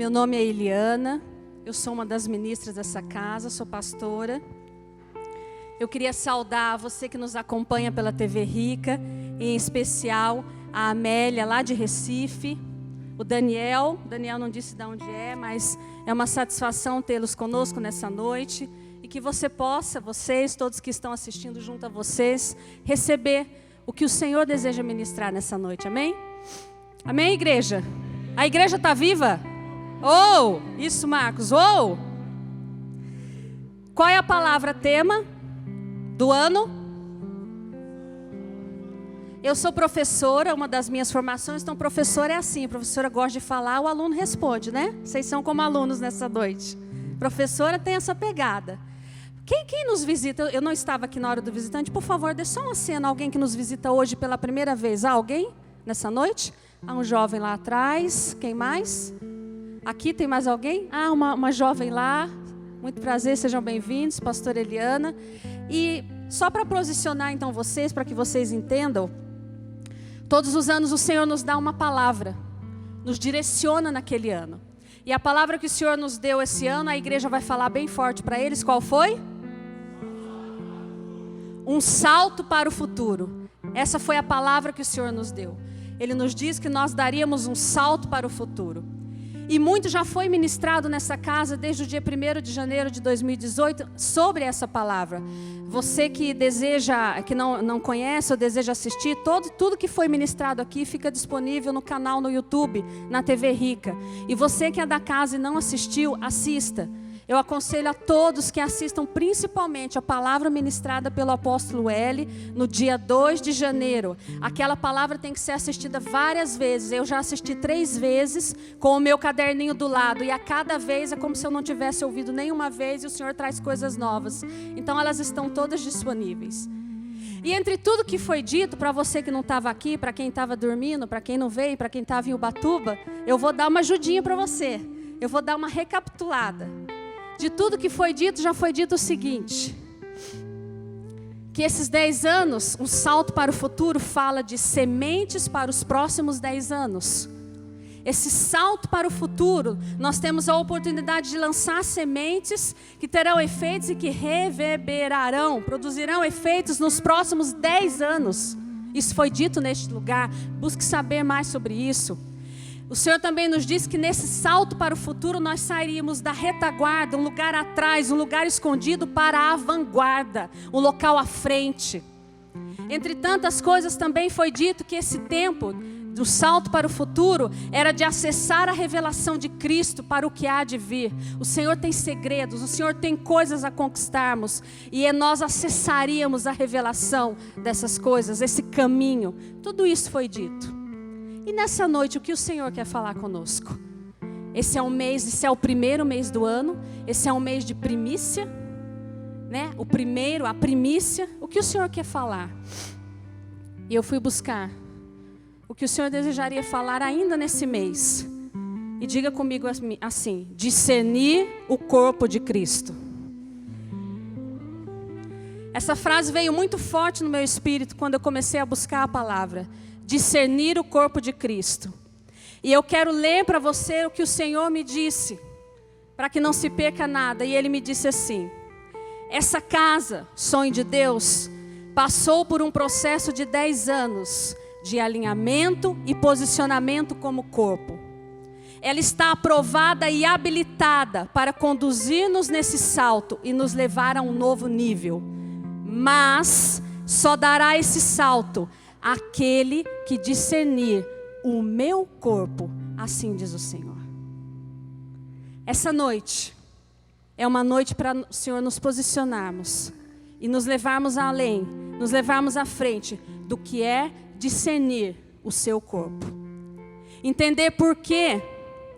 Meu nome é Eliana, eu sou uma das ministras dessa casa, sou pastora. Eu queria saudar você que nos acompanha pela TV Rica, em especial a Amélia, lá de Recife, o Daniel não disse de onde é, mas é uma satisfação tê-los conosco nessa noite, e que você possa, vocês, todos que estão assistindo junto a vocês, receber o que o Senhor deseja ministrar nessa noite, amém? Amém, igreja? A igreja está viva? Oh, isso, Marcos, oh! Qual é a palavra tema do ano? Eu sou professora, uma das minhas formações, então professora é assim, a professora gosta de falar, o aluno responde, né? Vocês são como alunos nessa noite. Professora tem essa pegada. Quem nos visita, eu não estava aqui na hora do visitante, por favor, dê só uma cena, alguém que nos visita hoje pela primeira vez. Há alguém nessa noite? Há um jovem lá atrás, quem mais? Aqui tem mais alguém? Ah, uma jovem lá, muito prazer, sejam bem-vindos, pastora Eliana. E só para posicionar então vocês, para que vocês entendam, todos os anos o Senhor nos dá uma palavra, nos direciona naquele ano. E a palavra que o Senhor nos deu esse ano, a igreja vai falar bem forte para eles, qual foi? Um salto para o futuro. Essa foi a palavra que o Senhor nos deu. Ele nos diz que nós daríamos um salto para o futuro. E muito já foi ministrado nessa casa desde o dia 1º de janeiro de 2018 sobre essa palavra. Você que deseja, que não conhece ou deseja assistir, tudo que foi ministrado aqui fica disponível no canal no YouTube, na TV Rica. E você que é da casa e não assistiu, assista. Eu aconselho a todos que assistam principalmente a palavra ministrada pelo apóstolo L no dia 2 de janeiro. Aquela palavra tem que ser assistida várias vezes. Eu já assisti 3 vezes com o meu caderninho do lado. E a cada vez é como se eu não tivesse ouvido nenhuma vez e o Senhor traz coisas novas. Então elas estão todas disponíveis. E entre tudo que foi dito, para você que não estava aqui, para quem estava dormindo, para quem não veio, para quem estava em Ubatuba, eu vou dar uma ajudinha para você. Eu vou dar uma recapitulada. De tudo que foi dito, já foi dito o seguinte: que esses 10 anos, um salto para o futuro, fala de sementes para os próximos 10 anos. Esse salto para o futuro, nós temos a oportunidade de lançar sementes que terão efeitos e que reverberarão, produzirão efeitos nos próximos 10 anos. Isso foi dito neste lugar, busque saber mais sobre isso. O Senhor também nos diz que nesse salto para o futuro nós sairíamos da retaguarda, um lugar atrás, um lugar escondido, para a vanguarda, um local à frente. Entre tantas coisas também foi dito que esse tempo do salto para o futuro era de acessar a revelação de Cristo para o que há de vir. O Senhor tem segredos, o Senhor tem coisas a conquistarmos e nós acessaríamos a revelação dessas coisas, esse caminho. Tudo isso foi dito. E nessa noite, o que o Senhor quer falar conosco? Esse é o primeiro mês do ano, esse é um mês de primícia, né? A primícia. O que o Senhor quer falar? E eu fui buscar o que o Senhor desejaria falar ainda nesse mês. E diga comigo assim: discernir o corpo de Cristo. Essa frase veio muito forte no meu espírito quando eu comecei a buscar a palavra. Discernir o corpo de Cristo. E eu quero ler para você o que o Senhor me disse, para que não se perca nada. E Ele me disse assim: essa casa, sonho de Deus, passou por um processo de 10 anos de alinhamento e posicionamento como corpo. Ela está aprovada e habilitada para conduzir-nos nesse salto e nos levar a um novo nível. Mas só dará esse salto aquele que discernir o meu corpo, assim diz o Senhor. Essa noite é uma noite para o Senhor nos posicionarmos e nos levarmos além, nos levarmos à frente do que é discernir o seu corpo. Entender por que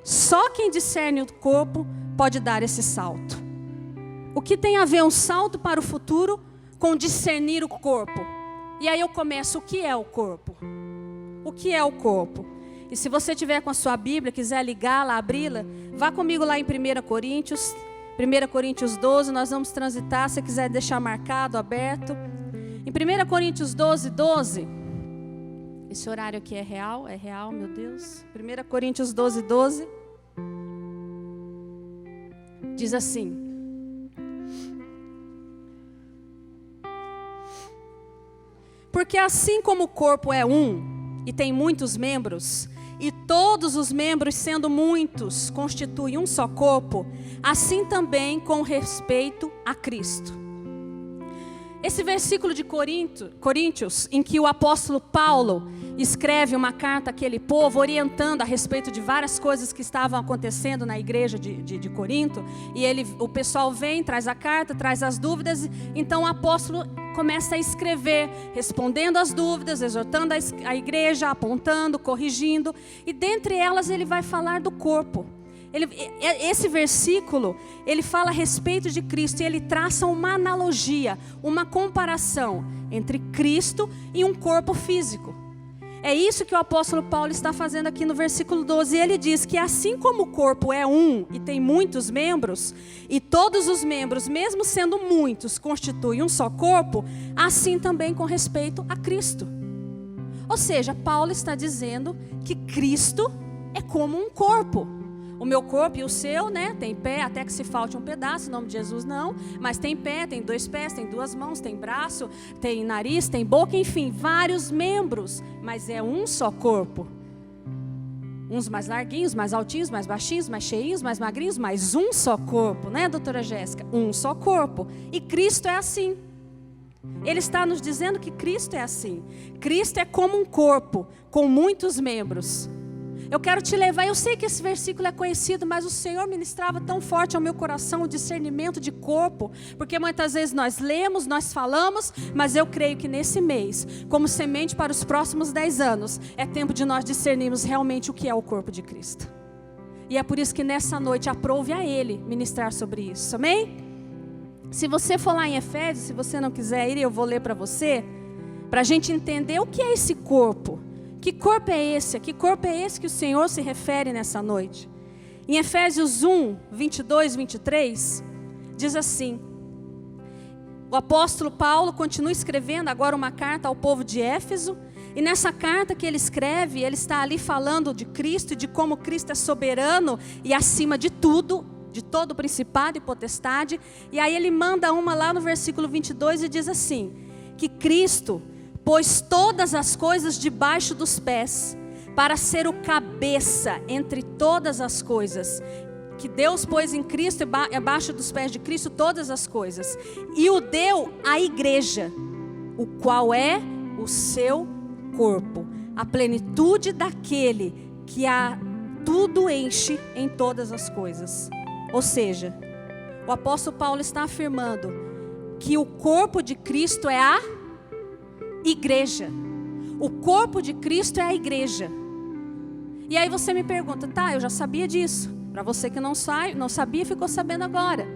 só quem discerne o corpo pode dar esse salto. O que tem a ver um salto para o futuro com discernir o corpo? E aí eu começo, o que é o corpo? O que é o corpo? E se você tiver com a sua Bíblia, quiser ligá-la, abri-la, vá comigo lá em 1 Coríntios 12, nós vamos transitar, se quiser deixar marcado, aberto. Em 1 Coríntios 12, esse horário aqui é real, meu Deus. 1 Coríntios 12. Diz assim: porque assim como o corpo é um e tem muitos membros, e todos os membros, sendo muitos, constituem um só corpo, assim também com respeito a Cristo. Esse versículo de Coríntios, em que o apóstolo Paulo escreve uma carta àquele povo, orientando a respeito de várias coisas que estavam acontecendo na igreja de Corinto, e o pessoal vem, traz a carta, traz as dúvidas, então o apóstolo começa a escrever, respondendo as dúvidas, exortando a igreja, apontando, corrigindo, e dentre elas ele vai falar do corpo. Esse versículo, ele fala a respeito de Cristo e ele traça uma analogia, uma comparação entre Cristo e um corpo físico. É isso que o apóstolo Paulo está fazendo aqui no versículo 12. E ele diz que assim como o corpo é um e tem muitos membros, e todos os membros, mesmo sendo muitos, constituem um só corpo, assim também com respeito a Cristo. Ou seja, Paulo está dizendo que Cristo é como um corpo. O meu corpo e o seu, né, tem pé, até que se falte um pedaço, em nome de Jesus não, mas tem pé, tem 2 pés, tem 2 mãos, tem braço, tem nariz, tem boca, enfim, vários membros, mas é um só corpo. Uns mais larguinhos, mais altinhos, mais baixinhos, mais cheinhos, mais magrinhos, mas um só corpo, né, doutora Jéssica? Um só corpo. E Cristo é assim. Ele está nos dizendo que Cristo é assim. Cristo é como um corpo, com muitos membros. Eu quero te levar, eu sei que esse versículo é conhecido, mas o Senhor ministrava tão forte ao meu coração o discernimento de corpo, porque muitas vezes nós lemos, nós falamos, mas eu creio que nesse mês, como semente para os próximos 10 anos, é tempo de nós discernirmos realmente o que é o corpo de Cristo. E é por isso que nessa noite aprove a Ele ministrar sobre isso, amém? Se você for lá em Efésios, se você não quiser ir, eu vou ler para você, para a gente entender o que é esse corpo. Que corpo é esse? Que corpo é esse que o Senhor se refere nessa noite? Em Efésios 1, 22, 23, diz assim: o apóstolo Paulo continua escrevendo agora uma carta ao povo de Éfeso, e nessa carta que ele escreve, ele está ali falando de Cristo e de como Cristo é soberano e acima de tudo, de todo principado e potestade, e aí ele manda uma lá no versículo 22 e diz assim, que Cristo pôs todas as coisas debaixo dos pés, para ser o cabeça entre todas as coisas. Que Deus pôs em Cristo, abaixo dos pés de Cristo, todas as coisas. E o deu à igreja, o qual é o seu corpo. A plenitude daquele que a tudo enche em todas as coisas. Ou seja, o apóstolo Paulo está afirmando que o corpo de Cristo é a igreja. O corpo de Cristo é a igreja. E aí você me pergunta, tá, eu já sabia disso. Para você que não sabia, ficou sabendo agora.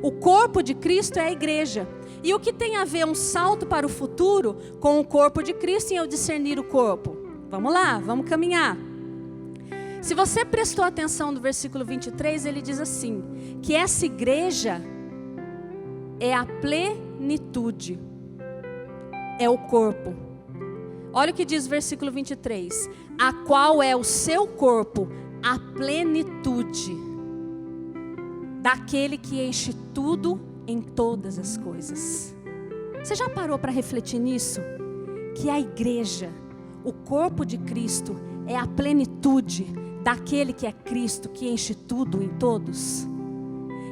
O corpo de Cristo é a igreja. E o que tem a ver um salto para o futuro com o corpo de Cristo em eu discernir o corpo? Vamos lá, vamos caminhar. Se você prestou atenção no versículo 23, ele diz assim, que essa igreja é a plenitude. É o corpo. Olha o que diz o versículo 23. A qual é o seu corpo, a plenitude daquele que enche tudo em todas as coisas. Você já parou para refletir nisso? Que a igreja, o corpo de Cristo, é a plenitude daquele que é Cristo, que enche tudo em todos.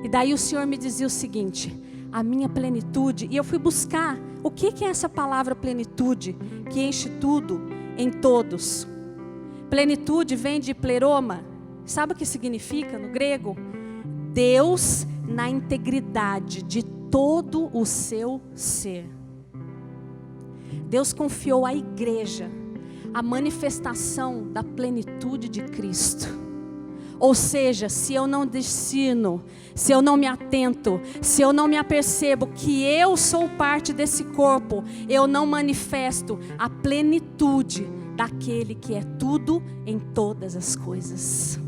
E daí o Senhor me dizia o seguinte, a minha plenitude, e eu fui buscar o que é essa palavra plenitude, que enche tudo em todos. Plenitude vem de pleroma, sabe o que significa no grego? Deus na integridade de todo o seu ser. Deus confiou à igreja a manifestação da plenitude de Cristo. Ou seja, se eu não discerno, se eu não me atento, se eu não me apercebo que eu sou parte desse corpo, eu não manifesto a plenitude daquele que é tudo em todas as coisas.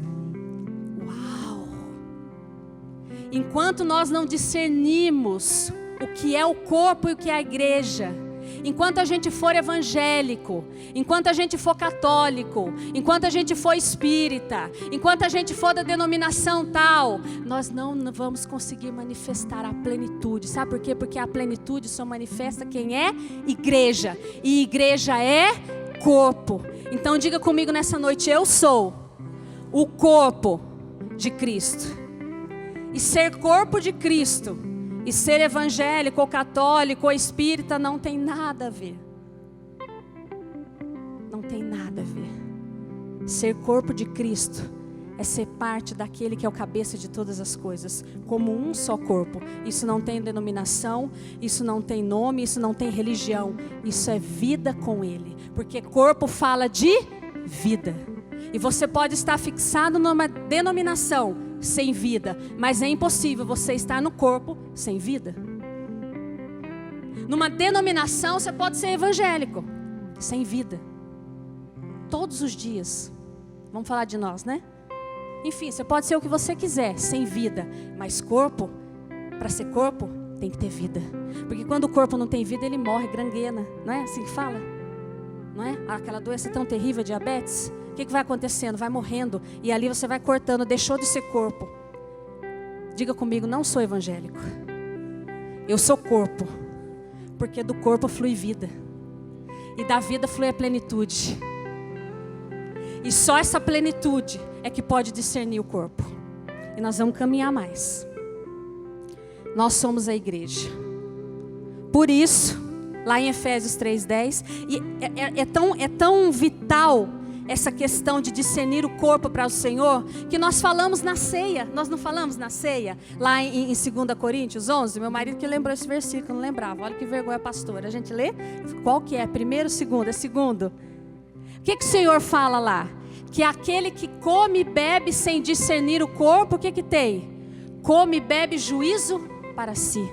Uau! Enquanto nós não discernimos o que é o corpo e o que é a igreja, Enquanto a gente for evangélico, enquanto a gente for católico, enquanto a gente for espírita, enquanto a gente for da denominação tal, nós não vamos conseguir manifestar a plenitude. Sabe por quê? Porque a plenitude só manifesta quem é igreja. E igreja é corpo. Então diga comigo nessa noite: eu sou o corpo de Cristo. E ser corpo de Cristo e ser evangélico ou católico ou espírita não tem nada a ver. Não tem nada a ver. Ser corpo de Cristo é ser parte daquele que é o cabeça de todas as coisas, como um só corpo. Isso não tem denominação, isso não tem nome, isso não tem religião. Isso é vida com Ele, porque corpo fala de vida. E você pode estar fixado numa denominação sem vida, mas é impossível você estar no corpo sem vida. Numa denominação você pode ser evangélico sem vida. Todos os dias. Vamos falar de nós, né? Enfim, você pode ser o que você quiser, sem vida. Mas corpo, para ser corpo, tem que ter vida. Porque quando o corpo não tem vida, ele morre, gangrena. Não é assim que fala? Não é? Aquela doença tão terrível, diabetes. O que vai acontecendo? Vai morrendo. E ali você vai cortando, deixou de ser corpo. Diga comigo: não sou evangélico. Eu sou corpo. Porque do corpo flui vida. E da vida flui a plenitude. E só essa plenitude é que pode discernir o corpo. E nós vamos caminhar mais. Nós somos a igreja. Por isso, lá em Efésios 3:10, e é tão vital essa questão de discernir o corpo para o Senhor, que nós falamos na ceia. Nós não falamos na ceia? Lá em 2 Coríntios 11, meu marido que lembrou esse versículo, não lembrava. Olha que vergonha, pastora. A gente lê? Qual que é? Primeiro, segundo? É segundo. O que o Senhor fala lá? Que aquele que come e bebe sem discernir o corpo, o que tem? Come e bebe juízo para si.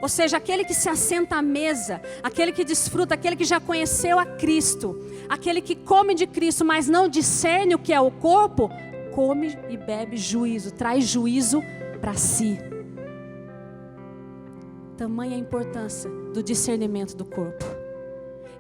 Ou seja, aquele que se assenta à mesa, aquele que desfruta, aquele que já conheceu a Cristo, aquele que come de Cristo, mas não discerne o que é o corpo, come e bebe juízo, traz juízo para si. Tamanha a importância do discernimento do corpo.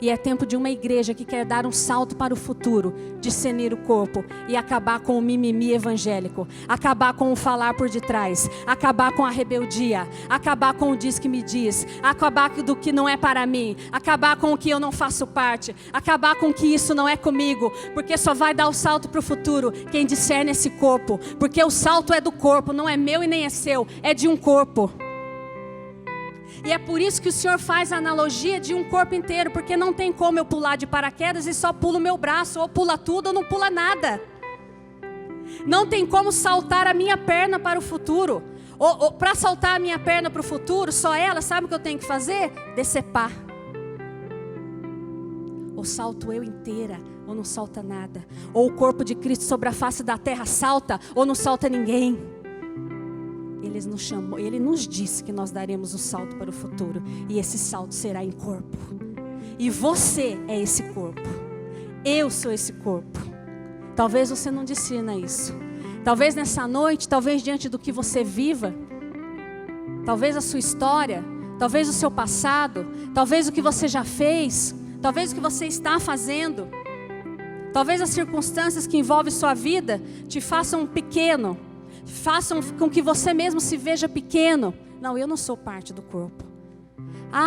E é tempo de uma igreja que quer dar um salto para o futuro, discernir o corpo e acabar com o mimimi evangélico, acabar com o falar por detrás, acabar com a rebeldia, acabar com o diz que me diz, acabar do que não é para mim, acabar com o que eu não faço parte, acabar com o que isso não é comigo, porque só vai dar o salto para o futuro quem discerne esse corpo, porque o salto é do corpo, não é meu e nem é seu, é de um corpo. E é por isso que o Senhor faz a analogia de um corpo inteiro, porque não tem como eu pular de paraquedas e só pulo o meu braço, ou pula tudo ou não pula nada. Não tem como saltar a minha perna para o futuro. Ou para saltar a minha perna para o futuro, só ela, sabe o que eu tenho que fazer? Decepar. Ou salto eu inteira, ou não salta nada. Ou o corpo de Cristo sobre a face da terra salta, ou não salta ninguém. Ele nos chamou, Ele nos disse que nós daremos um salto para o futuro. E esse salto será em corpo. E você é esse corpo. Eu sou esse corpo. Talvez você não discerna isso. Talvez nessa noite, talvez diante do que você viva, talvez a sua história, talvez o seu passado, talvez o que você já fez, talvez o que você está fazendo, talvez as circunstâncias que envolvem sua vida te façam pequeno, façam com que você mesmo se veja pequeno. Não, eu não sou parte do corpo.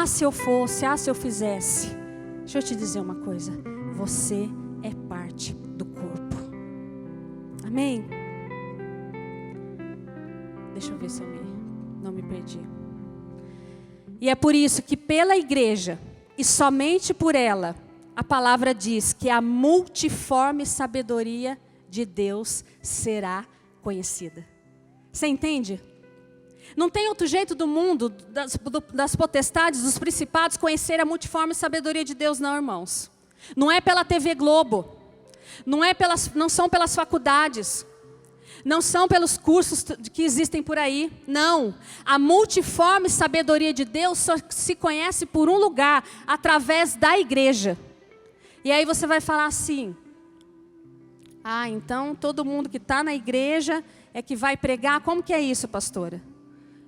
Se eu fosse, se eu fizesse. Deixa eu te dizer uma coisa. Você é parte do corpo. Amém? Deixa eu ver se eu não me perdi. E é por isso que pela igreja, e somente por ela, a palavra diz que a multiforme sabedoria de Deus será conhecida. Você entende? Não tem outro jeito do mundo, das potestades, dos principados, conhecer a multiforme sabedoria de Deus, não, irmãos. Não é pela TV Globo, não são pelas faculdades, não são pelos cursos que existem por aí, não. A multiforme sabedoria de Deus só se conhece por um lugar, através da igreja. E aí você vai falar assim: então todo mundo que está na igreja é que vai pregar. Como que é isso, pastora?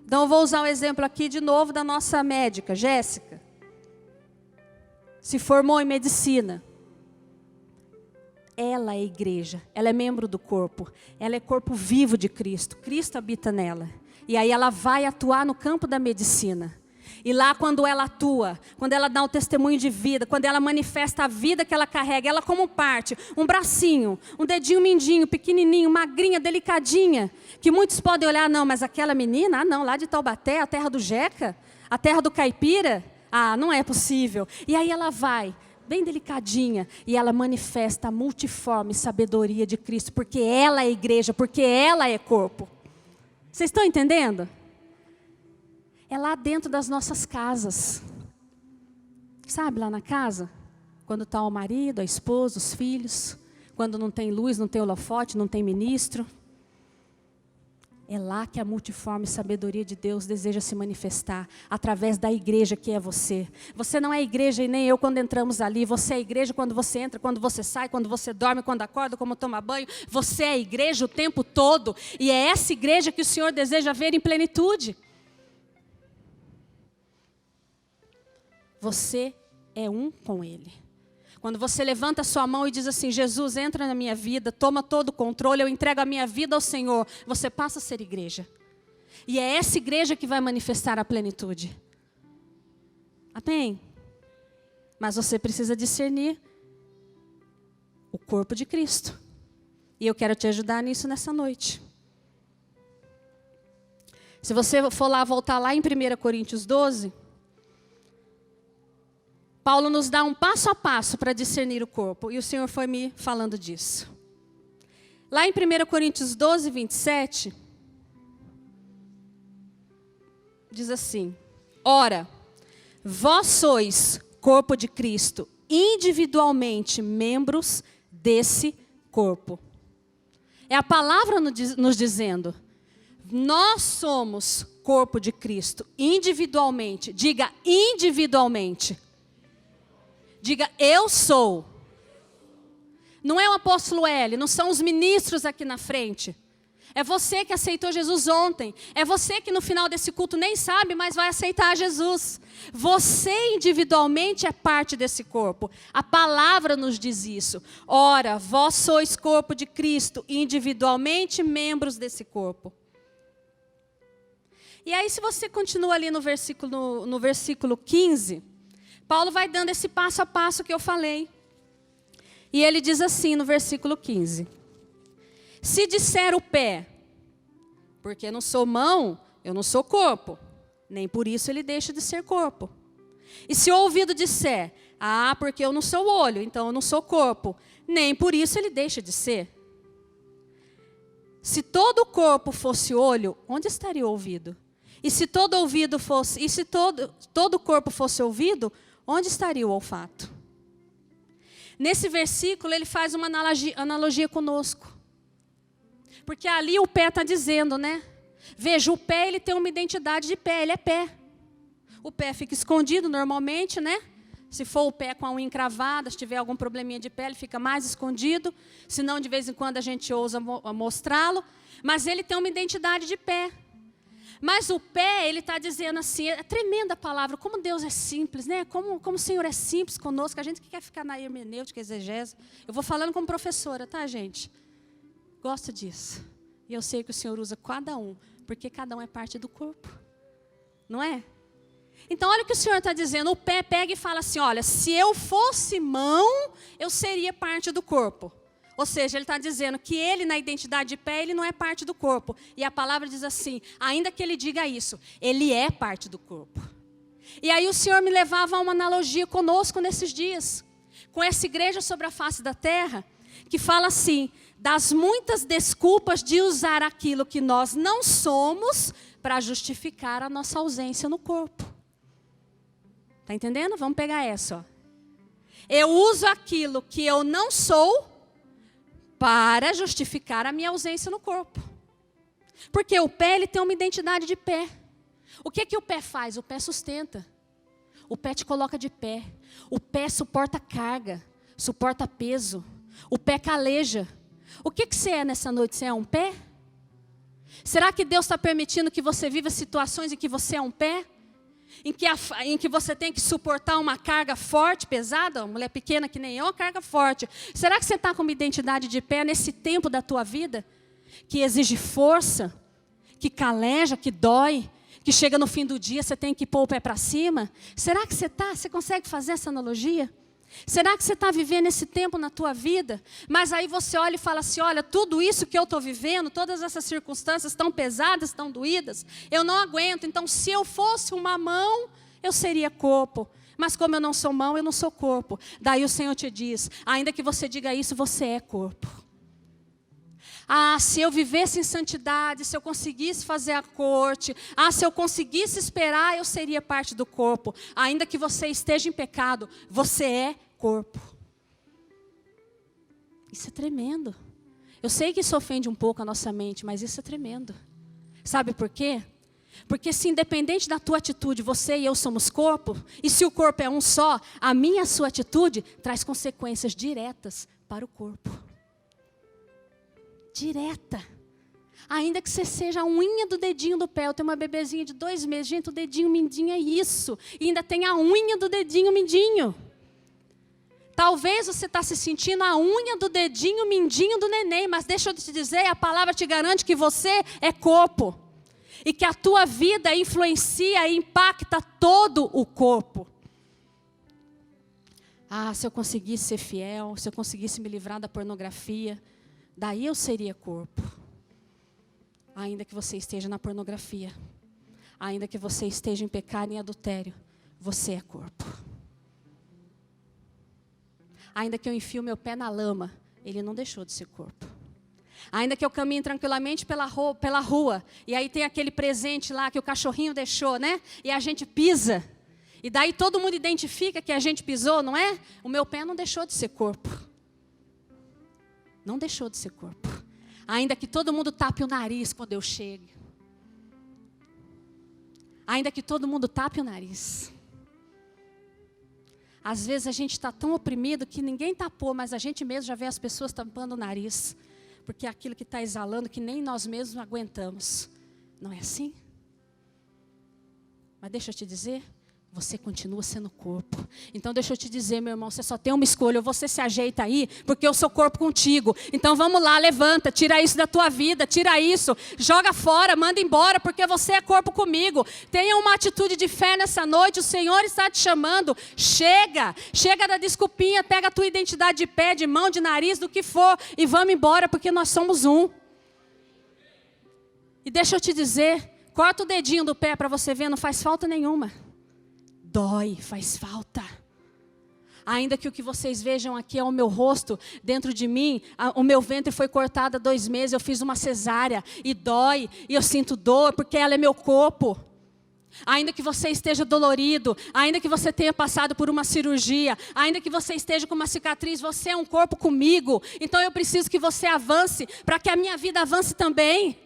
Então eu vou usar um exemplo aqui de novo da nossa médica, Jéssica. se formou em medicina. Ela é igreja, ela é membro do corpo, ela é corpo vivo de Cristo, Cristo habita nela. E aí ela vai atuar no campo da medicina. E lá quando ela atua, quando ela dá um testemunho de vida, quando ela manifesta a vida que ela carrega, ela como parte, um bracinho, um dedinho mindinho, pequenininho, magrinha, delicadinha, que muitos podem olhar, não, mas aquela menina, não, lá de Taubaté, a terra do Jeca, a terra do Caipira, não é possível. E aí ela vai, bem delicadinha, e ela manifesta a multiforme sabedoria de Cristo, porque ela é igreja, porque ela é corpo. Vocês estão entendendo? É lá dentro das nossas casas. Sabe, lá na casa? Quando está o marido, a esposa, os filhos, quando não tem luz, não tem holofote, não tem ministro. É lá que a multiforme sabedoria de Deus deseja se manifestar, através da igreja que é você. Você não é igreja e nem eu quando entramos ali. Você é igreja quando você entra, quando você sai, quando você dorme, quando acorda, como toma banho. Você é igreja o tempo todo. E é essa igreja que o Senhor deseja ver em plenitude. Você é um com Ele. Quando você levanta a sua mão e diz assim, Jesus, entra na minha vida, toma todo o controle, eu entrego a minha vida ao Senhor, você passa a ser igreja. E é essa igreja que vai manifestar a plenitude. Amém? Mas você precisa discernir o corpo de Cristo. E eu quero te ajudar nisso nessa noite. Se você for lá, voltar lá em 1 Coríntios 12... Paulo nos dá um passo a passo para discernir o corpo. E o Senhor foi me falando disso. Lá em 1 Coríntios 12, 27, diz assim: ora, vós sois corpo de Cristo, individualmente membros desse corpo. É a palavra nos dizendo, nós somos corpo de Cristo, individualmente. Diga individualmente. Diga, eu sou. Não é o apóstolo L, não são os ministros aqui na frente. É você que aceitou Jesus ontem. É você que no final desse culto nem sabe, mas vai aceitar Jesus. Você individualmente é parte desse corpo. A palavra nos diz isso. Ora, vós sois corpo de Cristo, individualmente membros desse corpo. E aí se você continua ali no versículo 15... Paulo vai dando esse passo a passo que eu falei. E ele diz assim no versículo 15. Se disser o pé, porque eu não sou mão, eu não sou corpo. Nem por isso ele deixa de ser corpo. E se o ouvido disser, porque eu não sou olho, então eu não sou corpo. Nem por isso ele deixa de ser. Se todo o corpo fosse olho, onde estaria o ouvido? E se todo ouvido fosse, e se todo o corpo fosse ouvido, onde estaria o olfato? Nesse versículo, ele faz uma analogia conosco. Porque ali o pé está dizendo, né? Veja, o pé ele tem uma identidade de pé, ele é pé. O pé fica escondido normalmente, né? Se for o pé com a unha encravada, se tiver algum probleminha de pé, ele fica mais escondido. Se não, de vez em quando a gente ousa mostrá-lo. Mas ele tem uma identidade de pé. Mas o pé, ele está dizendo assim, é tremenda a palavra, como Deus é simples, né? Como o Senhor é simples conosco, a gente que quer ficar na hermenêutica, exegese. Eu vou falando como professora, tá, gente? Gosto disso. E eu sei que o Senhor usa cada um, porque cada um é parte do corpo. Não é? Então, olha o que o Senhor está dizendo. O pé pega e fala assim, olha, se eu fosse mão, eu seria parte do corpo. Ou seja, ele está dizendo que ele, na identidade de pé, ele não é parte do corpo. E a palavra diz assim, ainda que ele diga isso, ele é parte do corpo. E aí o Senhor me levava a uma analogia conosco nesses dias. Com essa igreja sobre a face da terra, que fala assim, das muitas desculpas de usar aquilo que nós não somos para justificar a nossa ausência no corpo. Está entendendo? Vamos pegar essa. Ó. Eu uso aquilo que eu não sou para justificar a minha ausência no corpo. Porque o pé ele tem uma identidade de pé. O que o pé faz? O pé sustenta. O pé te coloca de pé. O pé suporta carga, suporta peso. O pé caleja. O que você é nessa noite? Você é um pé? Será que Deus está permitindo que você viva situações em que você é um pé? em que você tem que suportar uma carga forte, pesada, uma mulher pequena que nem eu, uma carga forte. Será que você está com uma identidade de pé nesse tempo da tua vida? Que exige força, que caleja, que dói, que chega no fim do dia, você tem que pôr o pé para cima? Será que você consegue fazer essa analogia? Será que você está vivendo esse tempo na tua vida? Mas aí você olha e fala assim, olha, tudo isso que eu estou vivendo, todas essas circunstâncias tão pesadas, tão doídas, eu não aguento. Então, se eu fosse uma mão, eu seria corpo. Mas como eu não sou mão, eu não sou corpo. Daí o Senhor te diz, ainda que você diga isso, você é corpo. Ah, se eu vivesse em santidade, se eu conseguisse fazer a corte, se eu conseguisse esperar, eu seria parte do corpo. Ainda que você esteja em pecado, você é corpo. Isso é tremendo. Eu sei que isso ofende um pouco a nossa mente, mas isso é tremendo. Sabe por quê? Porque se independente da tua atitude, você e eu somos corpo, e se o corpo é um só, a minha e a sua atitude traz consequências diretas para o corpo. Direta. Ainda que você seja a unha do dedinho do pé. Eu tenho uma bebezinha de 2 meses. Gente, o dedinho mindinho é isso. E ainda tem a unha do dedinho mindinho. Talvez você está se sentindo a unha do dedinho mindinho do neném. Mas deixa eu te dizer, a palavra te garante que você é corpo. E que a tua vida influencia e impacta todo o corpo. Se eu conseguisse ser fiel, se eu conseguisse me livrar da pornografia, daí eu seria corpo. Ainda que você esteja na pornografia, ainda que você esteja em pecado e em adultério, você é corpo. Ainda que eu enfie o meu pé na lama, ele não deixou de ser corpo. Ainda que eu caminhe tranquilamente pela rua, e aí tem aquele presente lá que o cachorrinho deixou, né? E a gente pisa, e daí todo mundo identifica que a gente pisou, não é? O meu pé não deixou de ser corpo. Não deixou de ser corpo. Ainda que todo mundo tape o nariz quando eu chego. Ainda que todo mundo tape o nariz. Às vezes a gente está tão oprimido que ninguém tapou, mas a gente mesmo já vê as pessoas tampando o nariz. Porque é aquilo que está exalando que nem nós mesmos aguentamos. Não é assim? Mas deixa eu te dizer, você continua sendo corpo. Então deixa eu te dizer, meu irmão, você só tem uma escolha. Ou você se ajeita aí, porque eu sou corpo contigo. Então vamos lá, levanta, tira isso da tua vida, tira isso, joga fora, manda embora, porque você é corpo comigo. Tenha uma atitude de fé nessa noite, o Senhor está te chamando. Chega da desculpinha, pega a tua identidade de pé, de mão, de nariz, do que for, e vamos embora, porque nós somos um. E deixa eu te dizer, corta o dedinho do pé para você ver, não faz falta nenhuma. Dói, faz falta. Ainda que o que vocês vejam aqui é o meu rosto, dentro de mim, o meu ventre foi cortado há 2 meses, eu fiz uma cesárea, e dói, e eu sinto dor, porque ela é meu corpo. Ainda que você esteja dolorido, ainda que você tenha passado por uma cirurgia, ainda que você esteja com uma cicatriz, você é um corpo comigo. Então eu preciso que você avance, para que a minha vida avance também.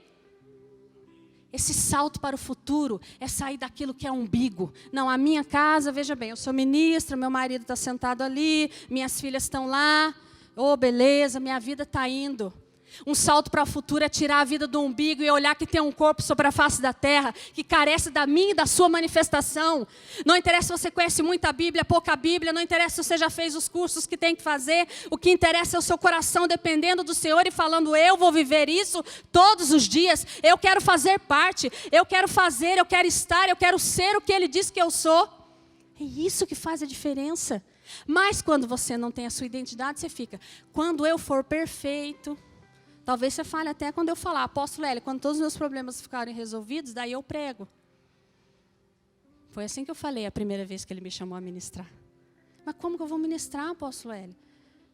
Esse salto para o futuro é sair daquilo que é umbigo. Não, a minha casa, veja bem, eu sou ministra, meu marido está sentado ali, minhas filhas estão lá. Oh, beleza, minha vida está indo. Um salto para o futuro é tirar a vida do umbigo e olhar que tem um corpo sobre a face da terra, que carece da minha e da sua manifestação. Não interessa se você conhece muita Bíblia, pouca Bíblia, não interessa se você já fez os cursos que tem que fazer. O que interessa é o seu coração dependendo do Senhor e falando, eu vou viver isso todos os dias. Eu quero fazer parte, eu quero fazer, eu quero estar, eu quero ser o que Ele diz que eu sou. É isso que faz a diferença. Mas quando você não tem a sua identidade, você fica, quando eu for perfeito... Talvez você fale até quando eu falar, apóstolo Hélio, quando todos os meus problemas ficarem resolvidos, daí eu prego. Foi assim que eu falei a primeira vez que ele me chamou a ministrar. Mas como que eu vou ministrar, apóstolo Hélio?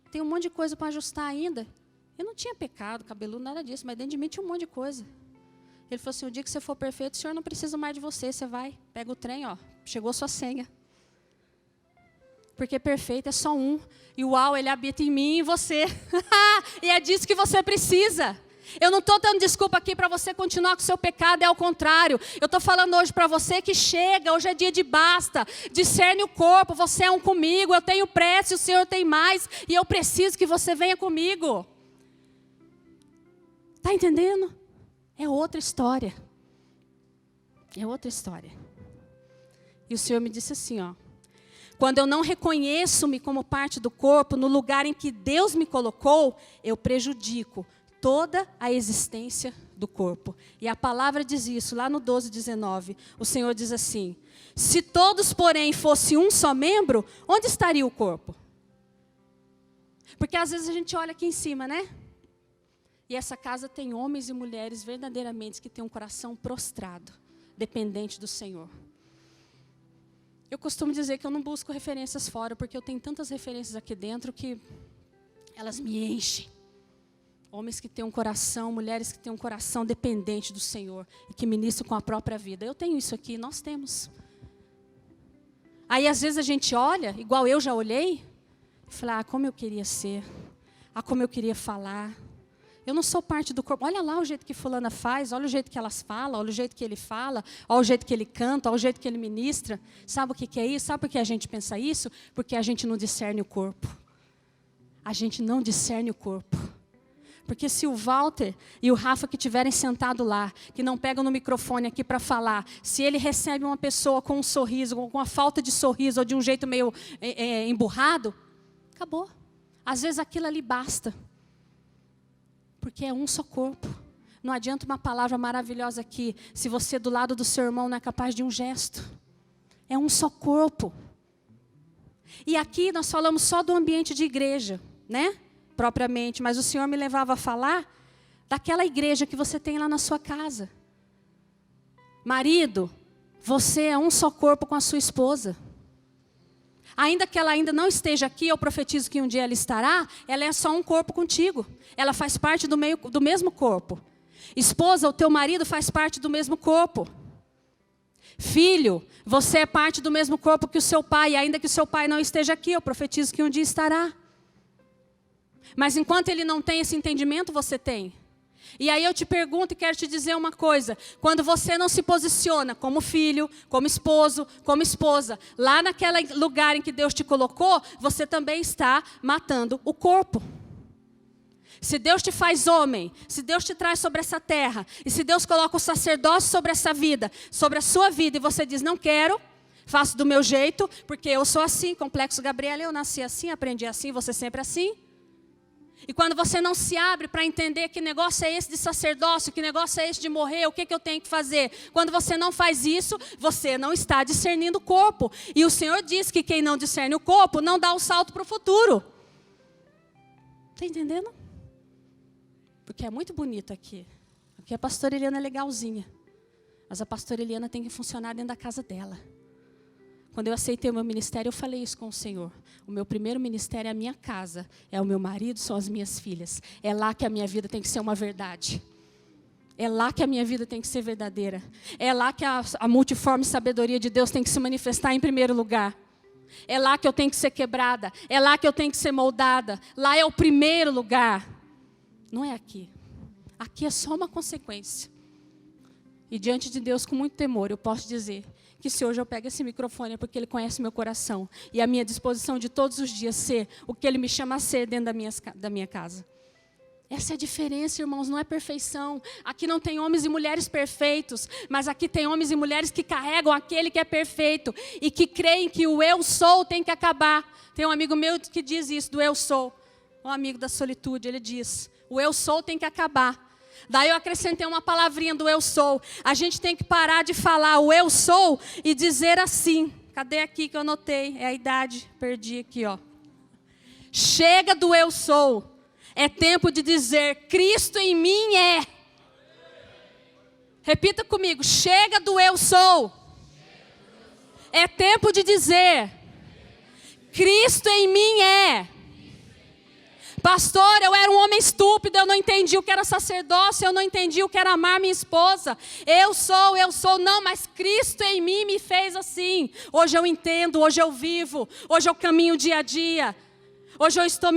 Tem um monte de coisa para ajustar ainda. Eu não tinha pecado, cabeludo, nada disso, mas dentro de mim tinha um monte de coisa. Ele falou assim, o dia que você for perfeito, o Senhor não precisa mais de você, você vai, pega o trem, ó, chegou a sua senha. Porque perfeito é só um. E o uau, ele habita em mim e em você. E é disso que você precisa. Eu não estou dando desculpa aqui para você continuar com o seu pecado, é ao contrário. Eu estou falando hoje para você que chega, hoje é dia de basta. Discerne o corpo, você é um comigo, eu tenho pressa, o Senhor tem mais. E eu preciso que você venha comigo. Está entendendo? É outra história. É outra história. E o Senhor me disse assim, ó. Quando eu não reconheço-me como parte do corpo, no lugar em que Deus me colocou, eu prejudico toda a existência do corpo. E a palavra diz isso, lá no 12:19. O Senhor diz assim: se todos, porém, fossem um só membro, onde estaria o corpo? Porque às vezes a gente olha aqui em cima, né? E essa casa tem homens e mulheres verdadeiramente que têm um coração prostrado, dependente do Senhor. Eu costumo dizer que eu não busco referências fora, porque eu tenho tantas referências aqui dentro que elas me enchem. Homens que têm um coração, mulheres que têm um coração dependente do Senhor e que ministram com a própria vida. Eu tenho isso aqui, nós temos. Aí às vezes a gente olha, igual eu já olhei, e fala, como eu queria ser, como eu queria falar. Eu não sou parte do corpo. Olha lá o jeito que fulana faz, olha o jeito que elas falam, olha o jeito que ele fala, olha o jeito que ele canta, olha o jeito que ele ministra. Sabe o que é isso? Sabe por que a gente pensa isso? Porque a gente não discerne o corpo. A gente não discerne o corpo. Porque se o Walter e o Rafa que estiverem sentados lá, que não pegam no microfone aqui para falar, se ele recebe uma pessoa com um sorriso, com uma falta de sorriso, ou de um jeito meio emburrado, acabou. Às vezes aquilo ali basta. Porque é um só corpo. Não adianta uma palavra maravilhosa aqui, se você do lado do seu irmão não é capaz de um gesto. É um só corpo. E aqui nós falamos só do ambiente de igreja, né? Propriamente. Mas o Senhor me levava a falar daquela igreja que você tem lá na sua casa. Marido, você é um só corpo com a sua esposa. Ainda que ela ainda não esteja aqui, eu profetizo que um dia ela estará, ela é só um corpo contigo. Ela faz parte do mesmo corpo. Esposa, o teu marido faz parte do mesmo corpo. Filho, você é parte do mesmo corpo que o seu pai. Ainda que o seu pai não esteja aqui, eu profetizo que um dia estará. Mas enquanto ele não tem esse entendimento, você tem. E aí eu te pergunto e quero te dizer uma coisa. Quando você não se posiciona como filho, como esposo, como esposa, lá naquele lugar em que Deus te colocou, você também está matando o corpo. Se Deus te faz homem, se Deus te traz sobre essa terra, e se Deus coloca o sacerdócio sobre essa vida, sobre a sua vida, e você diz, não quero, faço do meu jeito, porque eu sou assim, complexo Gabriela, eu nasci assim, aprendi assim, você sempre assim. E quando você não se abre para entender que negócio é esse de sacerdócio, que negócio é esse de morrer, o que eu tenho que fazer? Quando você não faz isso, você não está discernindo o corpo. E o Senhor diz que quem não discerne o corpo, não dá o salto para o futuro. Está entendendo? Porque é muito bonito aqui. Aqui a pastora Eliana é legalzinha. Mas a pastora Eliana tem que funcionar dentro da casa dela. Quando eu aceitei o meu ministério, eu falei isso com o Senhor. O meu primeiro ministério é a minha casa. É o meu marido, são as minhas filhas. É lá que a minha vida tem que ser uma verdade. É lá que a minha vida tem que ser verdadeira. É lá que a multiforme sabedoria de Deus tem que se manifestar em primeiro lugar. É lá que eu tenho que ser quebrada. É lá que eu tenho que ser moldada. Lá é o primeiro lugar. Não é aqui. Aqui é só uma consequência. E diante de Deus, com muito temor, eu posso dizer que se hoje eu pego esse microfone é porque Ele conhece meu coração. E a minha disposição de todos os dias ser o que Ele me chama a ser dentro da minha casa. Essa é a diferença, irmãos, não é perfeição. Aqui não tem homens e mulheres perfeitos, mas aqui tem homens e mulheres que carregam aquele que é perfeito e que creem que o eu sou tem que acabar. Tem um amigo meu que diz isso, do eu sou. Um amigo da solitude, ele diz, o eu sou tem que acabar. Daí eu acrescentei uma palavrinha do eu sou. A gente tem que parar de falar o eu sou e dizer assim. Cadê aqui que eu anotei? É a idade, perdi aqui, ó. Chega do eu sou. É tempo de dizer, Cristo em mim é. Repita comigo, chega do eu sou. É tempo de dizer, Cristo em mim é. Pastor, eu era um homem estúpido, eu não entendi o que era sacerdócio, eu não entendi o que era amar minha esposa. Eu sou, não, mas Cristo em mim me fez assim. Hoje eu entendo, hoje eu vivo, hoje eu caminho dia a dia. Hoje eu estou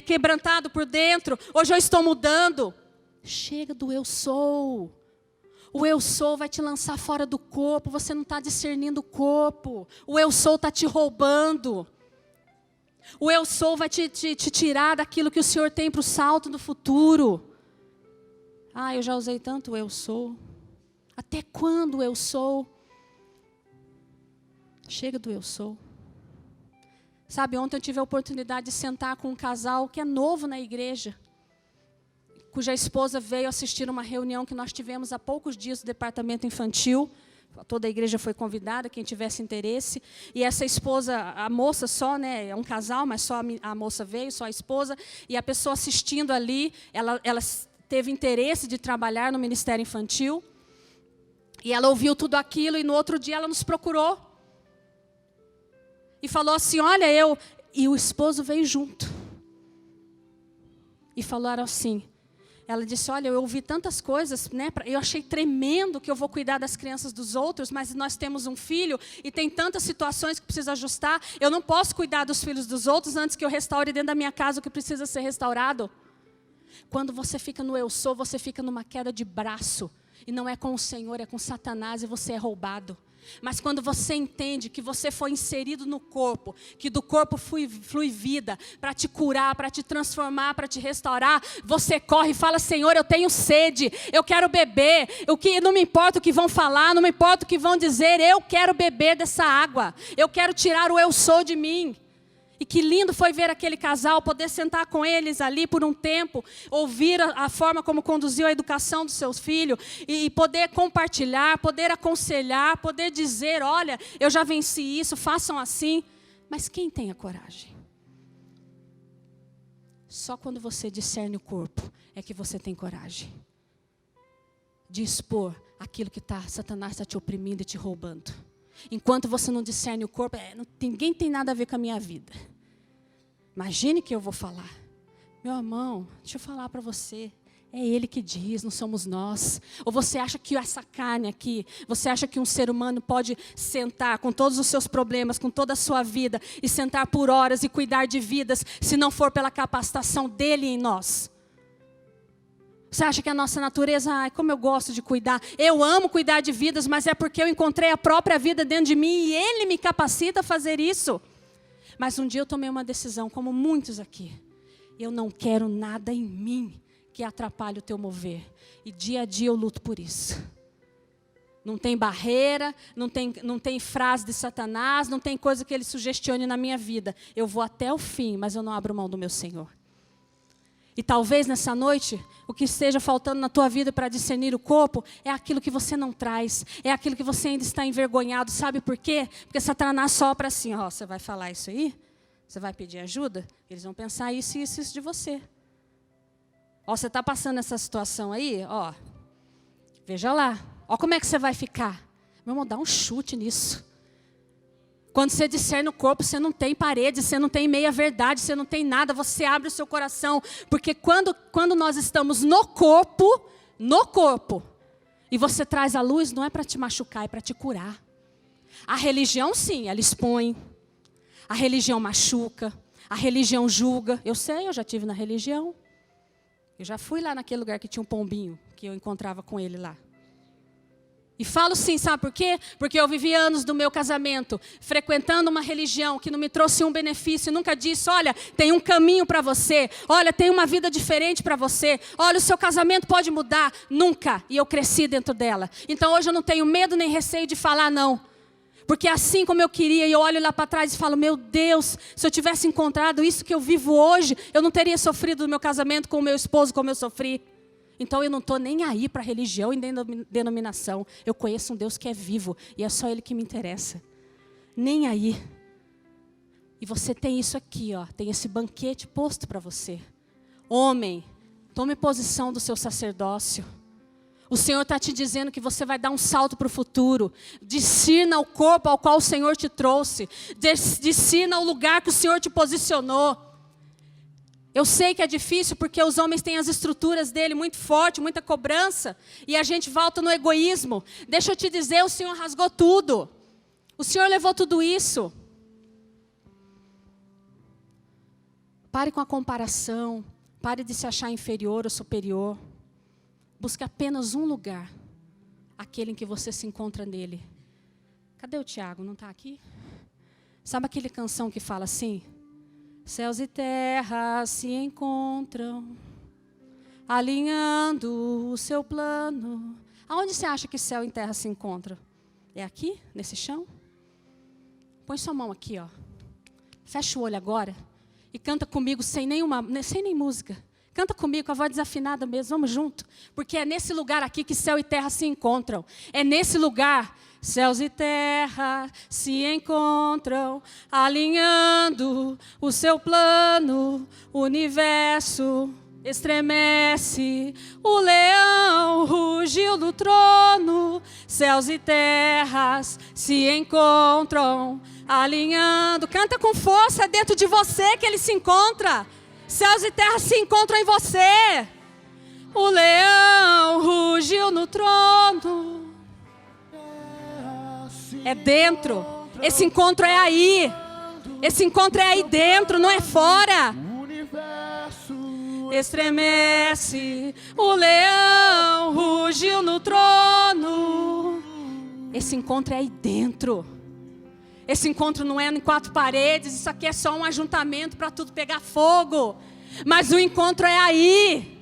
quebrantado por dentro, hoje eu estou mudando. Chega do eu sou. O eu sou vai te lançar fora do corpo, você não está discernindo o corpo. O eu sou está te roubando. O eu sou vai te tirar daquilo que o Senhor tem para o salto do futuro. Ah, eu já usei tanto o eu sou. Até quando eu sou? Chega do eu sou. Sabe, ontem eu tive a oportunidade de sentar com um casal que é novo na igreja, cuja esposa veio assistir uma reunião que nós tivemos há poucos dias do departamento infantil. Toda a igreja foi convidada, quem tivesse interesse. E essa esposa, a moça só, né, é um casal, mas só a moça veio, só a esposa. E a pessoa assistindo ali, ela teve interesse de trabalhar no ministério infantil. E ela ouviu tudo aquilo e no outro dia ela nos procurou. E falou assim, olha, E o esposo veio junto. E falaram assim, ela disse, olha, eu ouvi tantas coisas, né? Eu achei tremendo que eu vou cuidar das crianças dos outros, mas nós temos um filho e tem tantas situações que precisa ajustar. Eu não posso cuidar dos filhos dos outros antes que eu restaure dentro da minha casa o que precisa ser restaurado. Quando você fica no eu sou, você fica numa queda de braço. E não é com o Senhor, é com Satanás e você é roubado. Mas quando você entende que você foi inserido no corpo, que do corpo flui vida, para te curar, para te transformar, para te restaurar, você corre e fala, Senhor, eu tenho sede, eu quero beber, não me importa o que vão falar, não me importa o que vão dizer, eu quero beber dessa água, eu quero tirar o eu sou de mim. E que lindo foi ver aquele casal, poder sentar com eles ali por um tempo, ouvir a forma como conduziu a educação dos seus filhos, e poder compartilhar, poder aconselhar, poder dizer, olha, eu já venci isso, façam assim. Mas quem tem a coragem? Só quando você discerne o corpo, é que você tem coragem de expor aquilo que Satanás está te oprimindo e te roubando. Enquanto você não discerne o corpo, ninguém tem nada a ver com a minha vida. Imagine que eu vou falar. Meu irmão, deixa eu falar para você. É Ele que diz, não somos nós. Ou você acha que essa carne aqui, você acha que um ser humano pode sentar com todos os seus problemas, com toda a sua vida, e sentar por horas e cuidar de vidas, se não for pela capacitação dEle em nós? Você acha que a nossa natureza, como eu gosto de cuidar. Eu amo cuidar de vidas, mas é porque eu encontrei a própria vida dentro de mim e Ele me capacita a fazer isso. Mas um dia eu tomei uma decisão, como muitos aqui. Eu não quero nada em mim que atrapalhe o teu mover. E dia a dia eu luto por isso. Não tem barreira, não tem frase de Satanás, não tem coisa que ele sugestione na minha vida. Eu vou até o fim, mas eu não abro mão do meu Senhor. E talvez nessa noite, o que esteja faltando na tua vida para discernir o corpo, é aquilo que você não traz, é aquilo que você ainda está envergonhado. Sabe por quê? Porque Satanás sopra assim, você vai falar isso aí? Você vai pedir ajuda? Eles vão pensar isso e isso de você. Você está passando essa situação aí? Veja lá. Como é que você vai ficar? Meu irmão, dá um chute nisso. Quando você discerne o corpo, você não tem parede, você não tem meia-verdade, você não tem nada, você abre o seu coração. Porque quando nós estamos no corpo, e você traz a luz, não é para te machucar, é para te curar. A religião, sim, ela expõe. A religião machuca, a religião julga. Eu sei, eu já estive na religião. Eu já fui lá naquele lugar que tinha um pombinho, que eu encontrava com ele lá. E falo sim, sabe por quê? Porque eu vivi anos do meu casamento frequentando uma religião que não me trouxe um benefício, nunca disse, olha, tem um caminho para você, olha, tem uma vida diferente para você, olha, o seu casamento pode mudar, nunca. E eu cresci dentro dela. Então hoje eu não tenho medo nem receio de falar não. Porque assim como eu queria, e eu olho lá para trás e falo, meu Deus, se eu tivesse encontrado isso que eu vivo hoje, eu não teria sofrido no meu casamento com o meu esposo como eu sofri. Então eu não estou nem aí para religião e denominação. Eu conheço um Deus que é vivo e é só Ele que me interessa. Nem aí. E você tem isso aqui, tem esse banquete posto para você. Homem, tome posição do seu sacerdócio. O Senhor está te dizendo que você vai dar um salto para o futuro. Discirna o corpo ao qual o Senhor te trouxe. Discirna o lugar que o Senhor te posicionou. Eu sei que é difícil porque os homens têm as estruturas dele muito forte, muita cobrança. E a gente volta no egoísmo. Deixa eu te dizer, o Senhor rasgou tudo. O Senhor levou tudo isso. Pare com a comparação. Pare de se achar inferior ou superior. Busque apenas um lugar. Aquele em que você se encontra nele. Cadê o Tiago? Não está aqui? Sabe aquela canção que fala assim? Céus e terra se encontram, alinhando o seu plano. Aonde você acha que céu e terra se encontram? É aqui, nesse chão? Põe sua mão aqui, ó. Fecha o olho agora e canta comigo sem nem música. Canta comigo com a voz desafinada mesmo, vamos junto. Porque é nesse lugar aqui que céu e terra se encontram. É nesse lugar, céus e terra se encontram, alinhando o seu plano, o universo estremece, o leão rugiu do trono, céus e terras se encontram, alinhando. Canta com força, dentro de você que ele se encontra. Céus e terras se encontram em você. O leão rugiu no trono. É dentro. Esse encontro é aí. Esse encontro é aí dentro, não é fora. Estremece. O leão rugiu no trono. Esse encontro é aí dentro. Esse encontro não é em quatro paredes, isso aqui é só um ajuntamento para tudo pegar fogo. Mas o encontro é aí.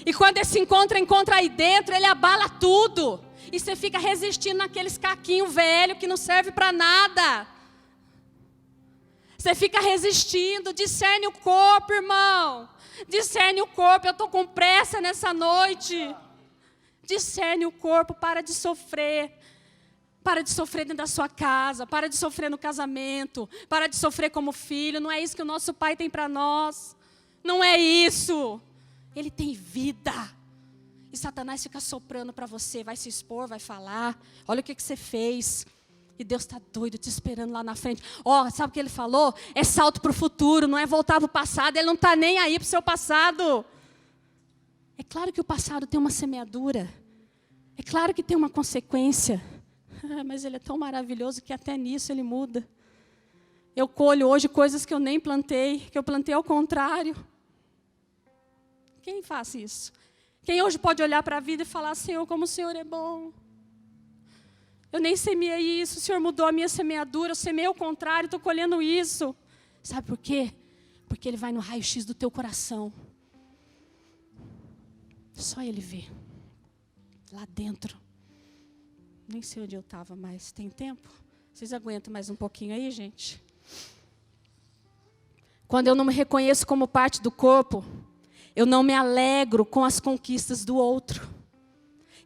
E quando esse encontro encontra aí dentro, ele abala tudo. E você fica resistindo naqueles caquinhos velhos que não serve para nada. Você fica resistindo, discerne o corpo, irmão. Discerne o corpo, eu estou com pressa nessa noite. Discerne o corpo, para de sofrer. Para de sofrer dentro da sua casa, para de sofrer no casamento, para de sofrer como filho. Não é isso que o nosso Pai tem para nós. Não é isso. Ele tem vida. E Satanás fica soprando para você, vai se expor, vai falar. Olha o que você fez. E Deus está doido, te esperando lá na frente. Sabe o que ele falou? É salto para o futuro, não é voltar para o passado. Ele não está nem aí para o seu passado. É claro que o passado tem uma semeadura. É claro que tem uma consequência. Mas ele é tão maravilhoso que até nisso ele muda. Eu colho hoje coisas que eu nem plantei, que eu plantei ao contrário. Quem faz isso? Quem hoje pode olhar para a vida e falar, Senhor, como o Senhor é bom. Eu nem semeei isso, o Senhor mudou a minha semeadura, eu semeei ao contrário, estou colhendo isso. Sabe por quê? Porque Ele vai no raio-x do teu coração. Só Ele vê. Lá dentro. Nem sei onde eu estava, mas tem tempo? Vocês aguentam mais um pouquinho aí, gente? Quando eu não me reconheço como parte do corpo, eu não me alegro com as conquistas do outro.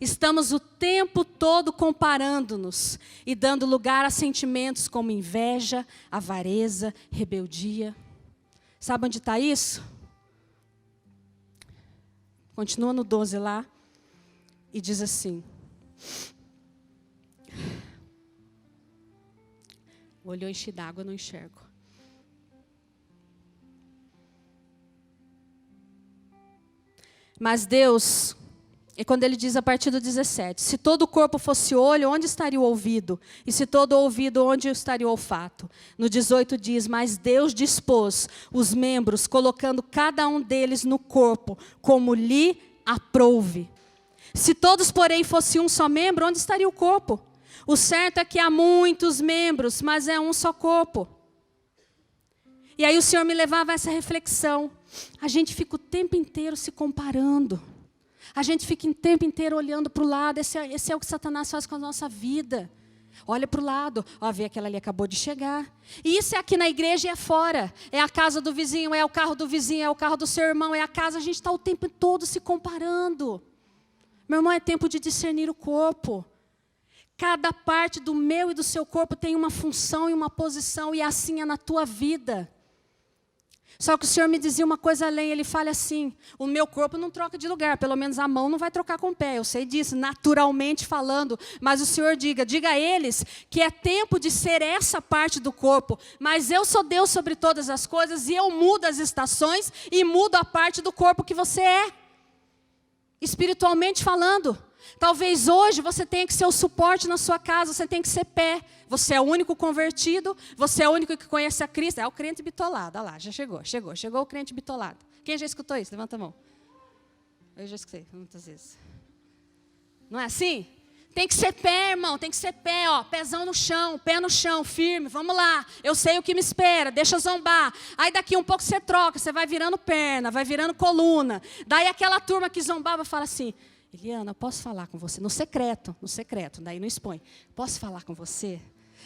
Estamos o tempo todo comparando-nos e dando lugar a sentimentos como inveja, avareza, rebeldia. Sabe onde está isso? Continua no 12 lá e diz assim. O olho enche d'água, eu não enxergo. Mas Deus, é quando ele diz a partir do 17, se todo o corpo fosse olho, onde estaria o ouvido? E se todo o ouvido, onde estaria o olfato? No 18 diz, mas Deus dispôs os membros, colocando cada um deles no corpo, como lhe aprouve. Se todos, porém, fossem um só membro, onde estaria o corpo? O certo é que há muitos membros, mas é um só corpo. E aí o Senhor me levava a essa reflexão. A gente fica o tempo inteiro se comparando. A gente fica o tempo inteiro olhando para o lado. Esse é o que Satanás faz com a nossa vida. Olha para o lado. Vê aquela ali acabou de chegar. E isso é aqui na igreja e é fora. É a casa do vizinho, é o carro do vizinho, é o carro do seu irmão, é a casa. A gente está o tempo todo se comparando. Meu irmão, é tempo de discernir o corpo. Cada parte do meu e do seu corpo tem uma função e uma posição, e assim é na tua vida. Só que o Senhor me dizia uma coisa além, Ele fala assim, o meu corpo não troca de lugar, pelo menos a mão não vai trocar com o pé, eu sei disso, naturalmente falando, mas o Senhor diga a eles que é tempo de ser essa parte do corpo, mas eu sou Deus sobre todas as coisas, e eu mudo as estações e mudo a parte do corpo que você é, espiritualmente falando. Talvez hoje você tenha que ser o suporte na sua casa, você tem que ser pé. Você é o único convertido, você é o único que conhece a Cristo. É o crente bitolado, olha lá, já chegou o crente bitolado. Quem já escutou isso? Levanta a mão. Eu já escutei muitas vezes. Não é assim? Tem que ser pé, irmão, tem que ser pé, pezão no chão, pé no chão, firme, vamos lá. Eu sei o que me espera, deixa zombar. Aí daqui um pouco você troca, você vai virando perna, vai virando coluna. Daí aquela turma que zombava fala assim, Eliana, posso falar com você? No secreto, daí não expõe. Posso falar com você?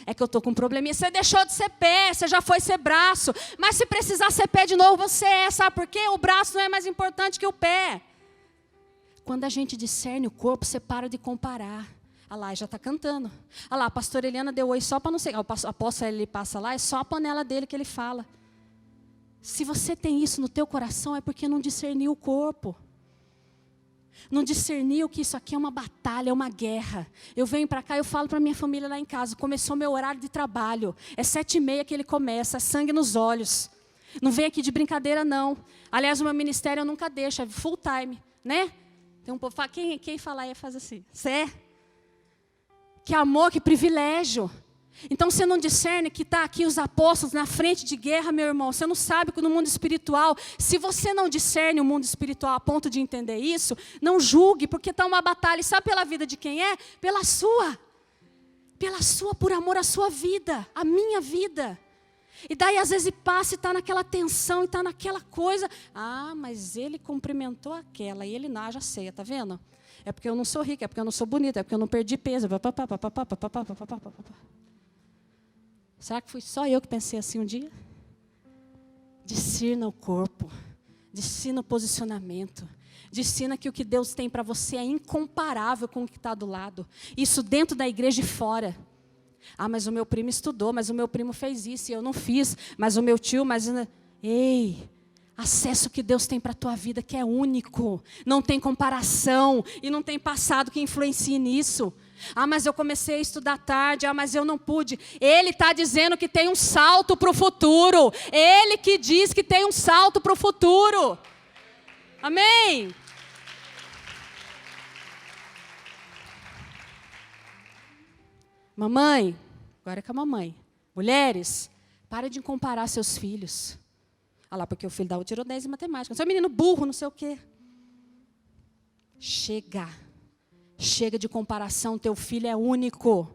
É que eu estou com um probleminha. Você deixou de ser pé, você já foi ser braço. Mas se precisar ser pé de novo, você é. Sabe por quê? O braço não é mais importante que o pé. Quando a gente discerne o corpo, você para de comparar. Ah lá, já está cantando. Ah lá, a pastora Eliana deu oi só para não sei. O apóstolo ele passa lá, é só a panela dele que ele fala. Se você tem isso no teu coração, é porque não discerniu o corpo. Não discerniu que isso aqui é uma batalha, é uma guerra. Eu venho para cá, eu falo para minha família lá em casa. Começou meu horário de trabalho. É 7h30 que ele começa, é sangue nos olhos. Não vem aqui de brincadeira, não. Aliás, o meu ministério eu nunca deixo, é full time, né? Tem um povo que fala, quem falar aí faz assim. Que amor, que privilégio. Então você não discerne que está aqui os apóstolos na frente de guerra, meu irmão. Você não sabe que no mundo espiritual, se você não discerne o mundo espiritual a ponto de entender isso, não julgue, porque está uma batalha. E sabe pela vida de quem é? Pela sua. Pela sua, por amor à sua vida, à minha vida. E daí às vezes passa e está naquela tensão, e está naquela coisa. Ah, mas ele cumprimentou aquela, e ele não, já sei, está vendo? É porque eu não sou rica, é porque eu não sou bonita, é porque eu não perdi peso. Será que fui só eu que pensei assim um dia? Discirna o corpo, discirna o posicionamento, discirna que o que Deus tem para você é incomparável com o que está do lado. Isso dentro da igreja e fora. Ah, mas o meu primo estudou, mas o meu primo fez isso e eu não fiz, mas o meu tio, mas... Ei, acessa o que Deus tem para a tua vida, que é único, não tem comparação e não tem passado que influencie nisso. Ah, mas eu comecei a estudar tarde, ah, mas eu não pude. Ele está dizendo que tem um salto para o futuro. Ele que diz que tem um salto para o futuro. Amém? Mamãe, agora é com a mamãe. Mulheres, para de comparar seus filhos. Ah lá, porque o filho da tirou 10 em matemática. Você é um menino burro, não sei o quê. Chega de comparação, teu filho é único.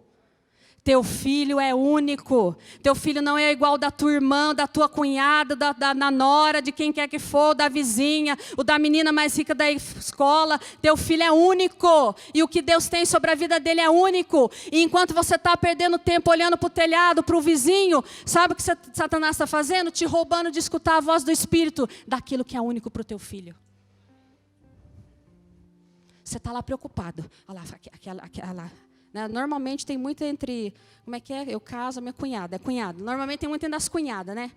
Teu filho é único. Teu filho não é igual da tua irmã, da tua cunhada, da nora, de quem quer que for, da vizinha, o da menina mais rica da escola. Teu filho é único. E o que Deus tem sobre a vida dele é único. E enquanto você está perdendo tempo olhando para o telhado, para o vizinho, sabe o que Satanás está fazendo? Te roubando de escutar a voz do Espírito daquilo que é único para o teu filho. Você está lá preocupado. Olha lá, aquela, né? Normalmente tem muito entre... Como é que é? Eu caso, a minha cunhada. É cunhado. Normalmente tem muito entre as cunhadas, né?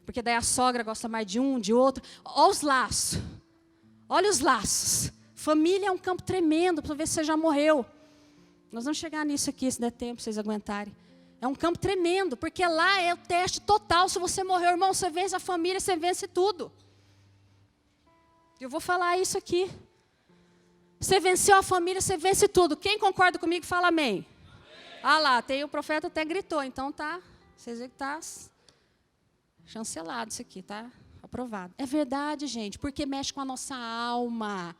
Porque daí a sogra gosta mais de um, de outro. Olha os laços. Olha os laços. Família é um campo tremendo, para ver se você já morreu. Nós vamos chegar nisso aqui, se der tempo, para vocês aguentarem. É um campo tremendo, porque lá é o teste total. Se você morreu, irmão, você vence a família, você vence tudo. Eu vou falar isso aqui. Você venceu a família, você vence tudo. Quem concorda comigo, fala amém. Amém. Ah lá, tem o profeta até gritou. Então tá, vocês veem que está chancelado isso aqui, tá? Aprovado. É verdade, gente, porque mexe com a nossa alma.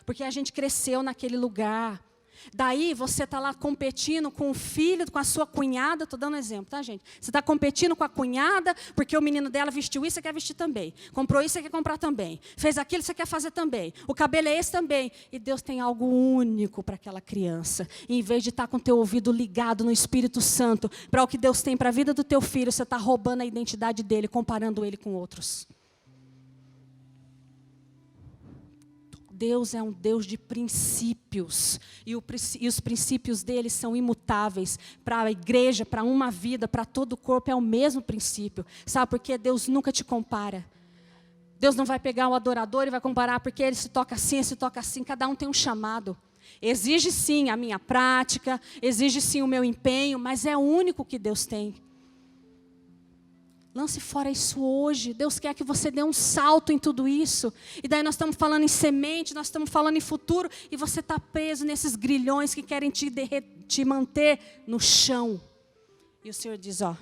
Porque a gente cresceu naquele lugar. Daí você está lá competindo com o filho, com a sua cunhada. Estou dando um exemplo, tá, gente? Você está competindo com a cunhada, porque o menino dela vestiu isso, você quer vestir também. Comprou isso, você quer comprar também. Fez aquilo, você quer fazer também. O cabelo é esse também. E Deus tem algo único para aquela criança. E em vez de estar com o teu ouvido ligado no Espírito Santo, para o que Deus tem para a vida do teu filho, você está roubando a identidade dele, comparando ele com outros. Deus é um Deus de princípios, e os princípios dele são imutáveis. Para a igreja, para uma vida, para todo o corpo, é o mesmo princípio. Sabe por quê? Deus nunca te compara. Deus não vai pegar o adorador e vai comparar, porque ele se toca assim, ele se toca assim. Cada um tem um chamado. Exige sim a minha prática, exige sim o meu empenho, mas é o único que Deus tem. Lance fora isso hoje. Deus quer que você dê um salto em tudo isso. E daí nós estamos falando em semente, nós estamos falando em futuro. E você está preso nesses grilhões que querem te manter no chão. E o Senhor diz, ó.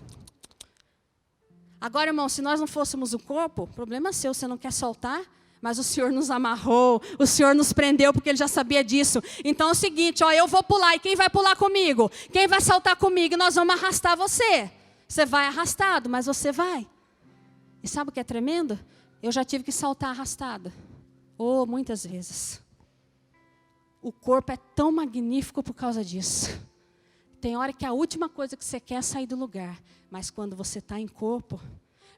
Agora, irmão, se nós não fôssemos o corpo, problema seu, você não quer soltar. Mas o Senhor nos amarrou, o Senhor nos prendeu, porque Ele já sabia disso. Então é o seguinte, ó, eu vou pular. E quem vai pular comigo? Quem vai saltar comigo? Nós vamos arrastar você. Você vai arrastado, mas você vai. E sabe o que é tremendo? Eu já tive que saltar arrastada. Muitas vezes. O corpo é tão magnífico por causa disso. tem hora que a última coisa que você quer é sair do lugar. Mas quando você está em corpo,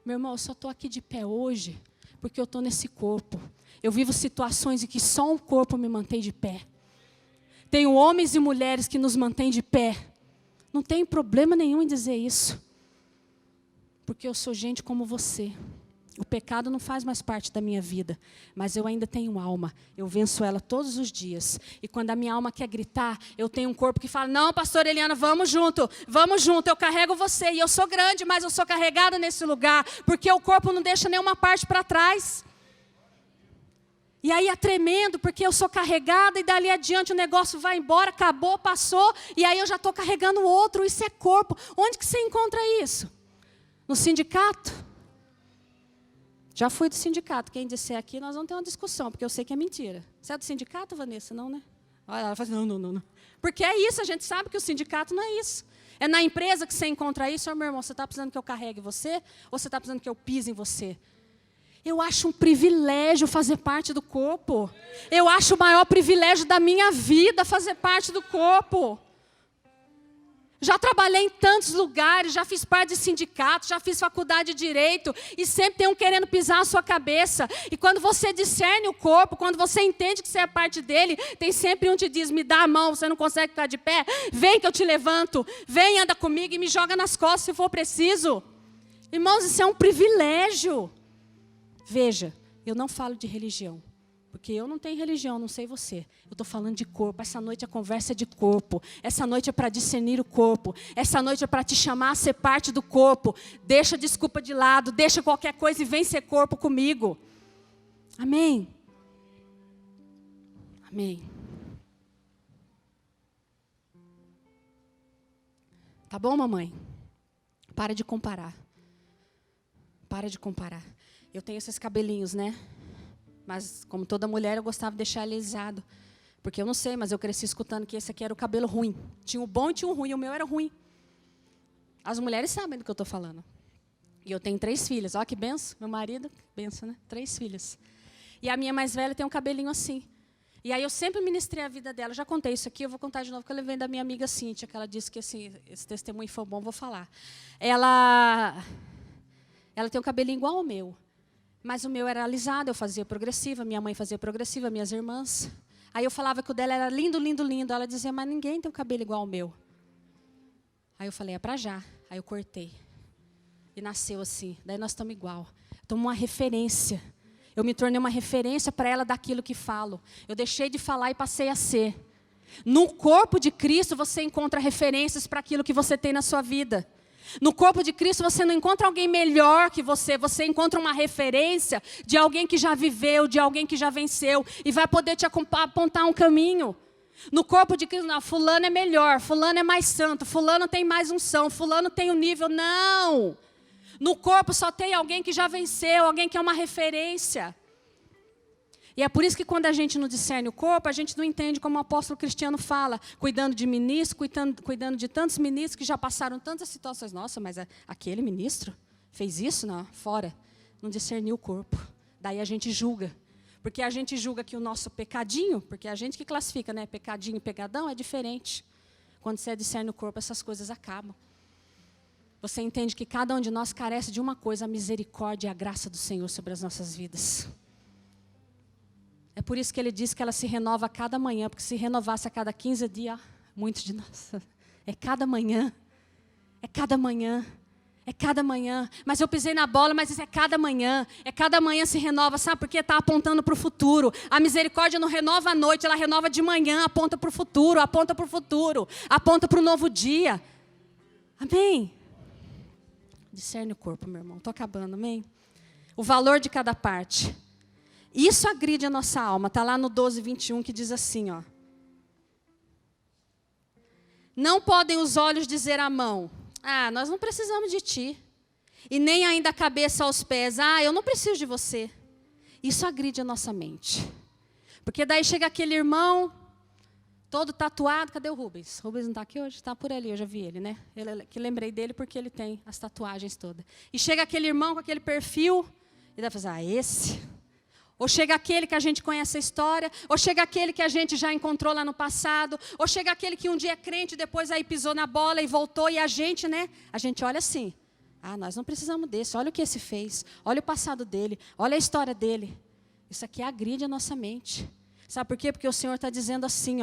meu irmão, eu só estou aqui de pé hoje, porque eu estou nesse corpo. Eu vivo situações em que só um corpo me mantém de pé. Tenho homens e mulheres que nos mantêm de pé. Não tem problema nenhum em dizer isso. Porque eu sou gente como você. O pecado não faz mais parte da minha vida, mas eu ainda tenho alma. Eu venço ela todos os dias. E quando a minha alma quer gritar, eu tenho um corpo que fala, não, pastora Eliana, vamos junto, eu carrego você. E eu sou grande, mas eu sou carregada nesse lugar, porque o corpo não deixa nenhuma parte para trás. E aí é tremendo, porque eu sou carregada e dali adiante o negócio vai embora, acabou, passou, e aí eu já estou carregando o outro, isso é corpo. Onde que você encontra isso? No sindicato? Já fui do sindicato. Quem disser aqui, nós vamos ter uma discussão, porque eu sei que é mentira. Você é do sindicato, Vanessa? Não, né? Olha, ela fala assim, não. Porque é isso, a gente sabe que o sindicato não é isso. É na empresa que você encontra isso. Meu irmão, você está precisando que eu carregue você? Ou você está precisando que eu pise em você? Eu acho um privilégio fazer parte do corpo. Eu acho o maior privilégio da minha vida fazer parte do corpo. Já trabalhei em tantos lugares, já fiz parte de sindicatos, já fiz faculdade de Direito, e sempre tem um querendo pisar a sua cabeça. E quando você discerne o corpo, quando você entende que você é parte dele, tem sempre um que te diz, me dá a mão, você não consegue ficar de pé? Vem que eu te levanto, vem, anda comigo e me joga nas costas se for preciso. Irmãos, isso é um privilégio. Veja, eu não falo de religião. Porque eu não tenho religião, não sei você. Eu estou falando de corpo. Essa noite a conversa é de corpo. Essa noite é para discernir o corpo. Essa noite é para te chamar a ser parte do corpo. Deixa a desculpa de lado, deixa qualquer coisa e vem ser corpo comigo. Amém? Amém. Tá bom, mamãe? Para de comparar. Para de comparar. Eu tenho esses cabelinhos, né? Mas, como toda mulher, eu gostava de deixar ele alisado. Porque eu não sei, mas eu cresci escutando que esse aqui era o cabelo ruim. Tinha o bom e tinha o ruim, e o meu era ruim. As mulheres sabem do que eu estou falando. E eu tenho 3 filhas. Olha que benção, meu marido, benção, né? 3 filhas. E a minha mais velha tem um cabelinho assim. E aí eu sempre ministrei a vida dela. Já contei isso aqui, eu vou contar de novo, porque eu levei da minha amiga Cíntia, que ela disse que assim, esse testemunho foi bom, vou falar. Ela tem um cabelinho igual ao meu. Mas o meu era alisado, eu fazia progressiva, minha mãe fazia progressiva, minhas irmãs. Aí eu falava que o dela era lindo, lindo, lindo. Ela dizia, mas ninguém tem um cabelo igual ao meu. Aí eu falei, é para já. Aí eu cortei. E nasceu assim. Daí nós estamos igual. Estamos uma referência. Eu me tornei uma referência para ela daquilo que falo. Eu deixei de falar e passei a ser. No corpo de Cristo você encontra referências para aquilo que você tem na sua vida. No corpo de Cristo você não encontra alguém melhor que você encontra uma referência de alguém que já viveu, de alguém que já venceu e vai poder te apontar um caminho. No corpo de Cristo, não, fulano é melhor, fulano é mais santo, fulano tem mais unção, fulano tem um nível, não. No corpo só tem alguém que já venceu, alguém que é uma referência. E é por isso que quando a gente não discerne o corpo, a gente não entende como o apóstolo Cristiano fala, cuidando de ministro, cuidando de tantos ministros que já passaram tantas situações. Nossa, mas aquele ministro fez isso? Não, fora. Não discerniu o corpo. Daí a gente julga. Porque a gente julga que o nosso pecadinho, porque é a gente que classifica, né? Pecadinho e pegadão é diferente. Quando você discerne o corpo, essas coisas acabam. Você entende que cada um de nós carece de uma coisa, a misericórdia e a graça do Senhor sobre as nossas vidas. É por isso que ele diz que ela se renova a cada manhã, porque se renovasse a cada 15 dias, muitos de nós, é cada manhã, é cada manhã, é cada manhã. Mas eu pisei na bola, mas isso é cada manhã se renova, sabe? Porque está apontando para o futuro. A misericórdia não renova à noite, ela renova de manhã, aponta para o futuro, aponta para o futuro, aponta para o novo dia. Amém? Discerne o corpo, meu irmão, estou acabando, amém? O valor de cada parte. Isso agride a nossa alma. Está lá no 12:21 que diz assim, ó. Não podem os olhos dizer à mão, nós não precisamos de ti. E nem ainda a cabeça aos pés, eu não preciso de você. Isso agride a nossa mente. Porque daí chega aquele irmão, todo tatuado. Cadê o Rubens? O Rubens não está aqui hoje? Está por ali, eu já vi ele, né? Que lembrei dele porque ele tem as tatuagens todas. E chega aquele irmão com aquele perfil, e daí fala assim, esse... Ou chega aquele que a gente conhece a história, ou chega aquele que a gente já encontrou lá no passado, ou chega aquele que um dia é crente, depois aí pisou na bola e voltou, e a gente olha assim, nós não precisamos desse, olha o que esse fez, olha o passado dele, olha a história dele. Isso aqui agride a nossa mente. Sabe por quê? Porque o Senhor está dizendo assim,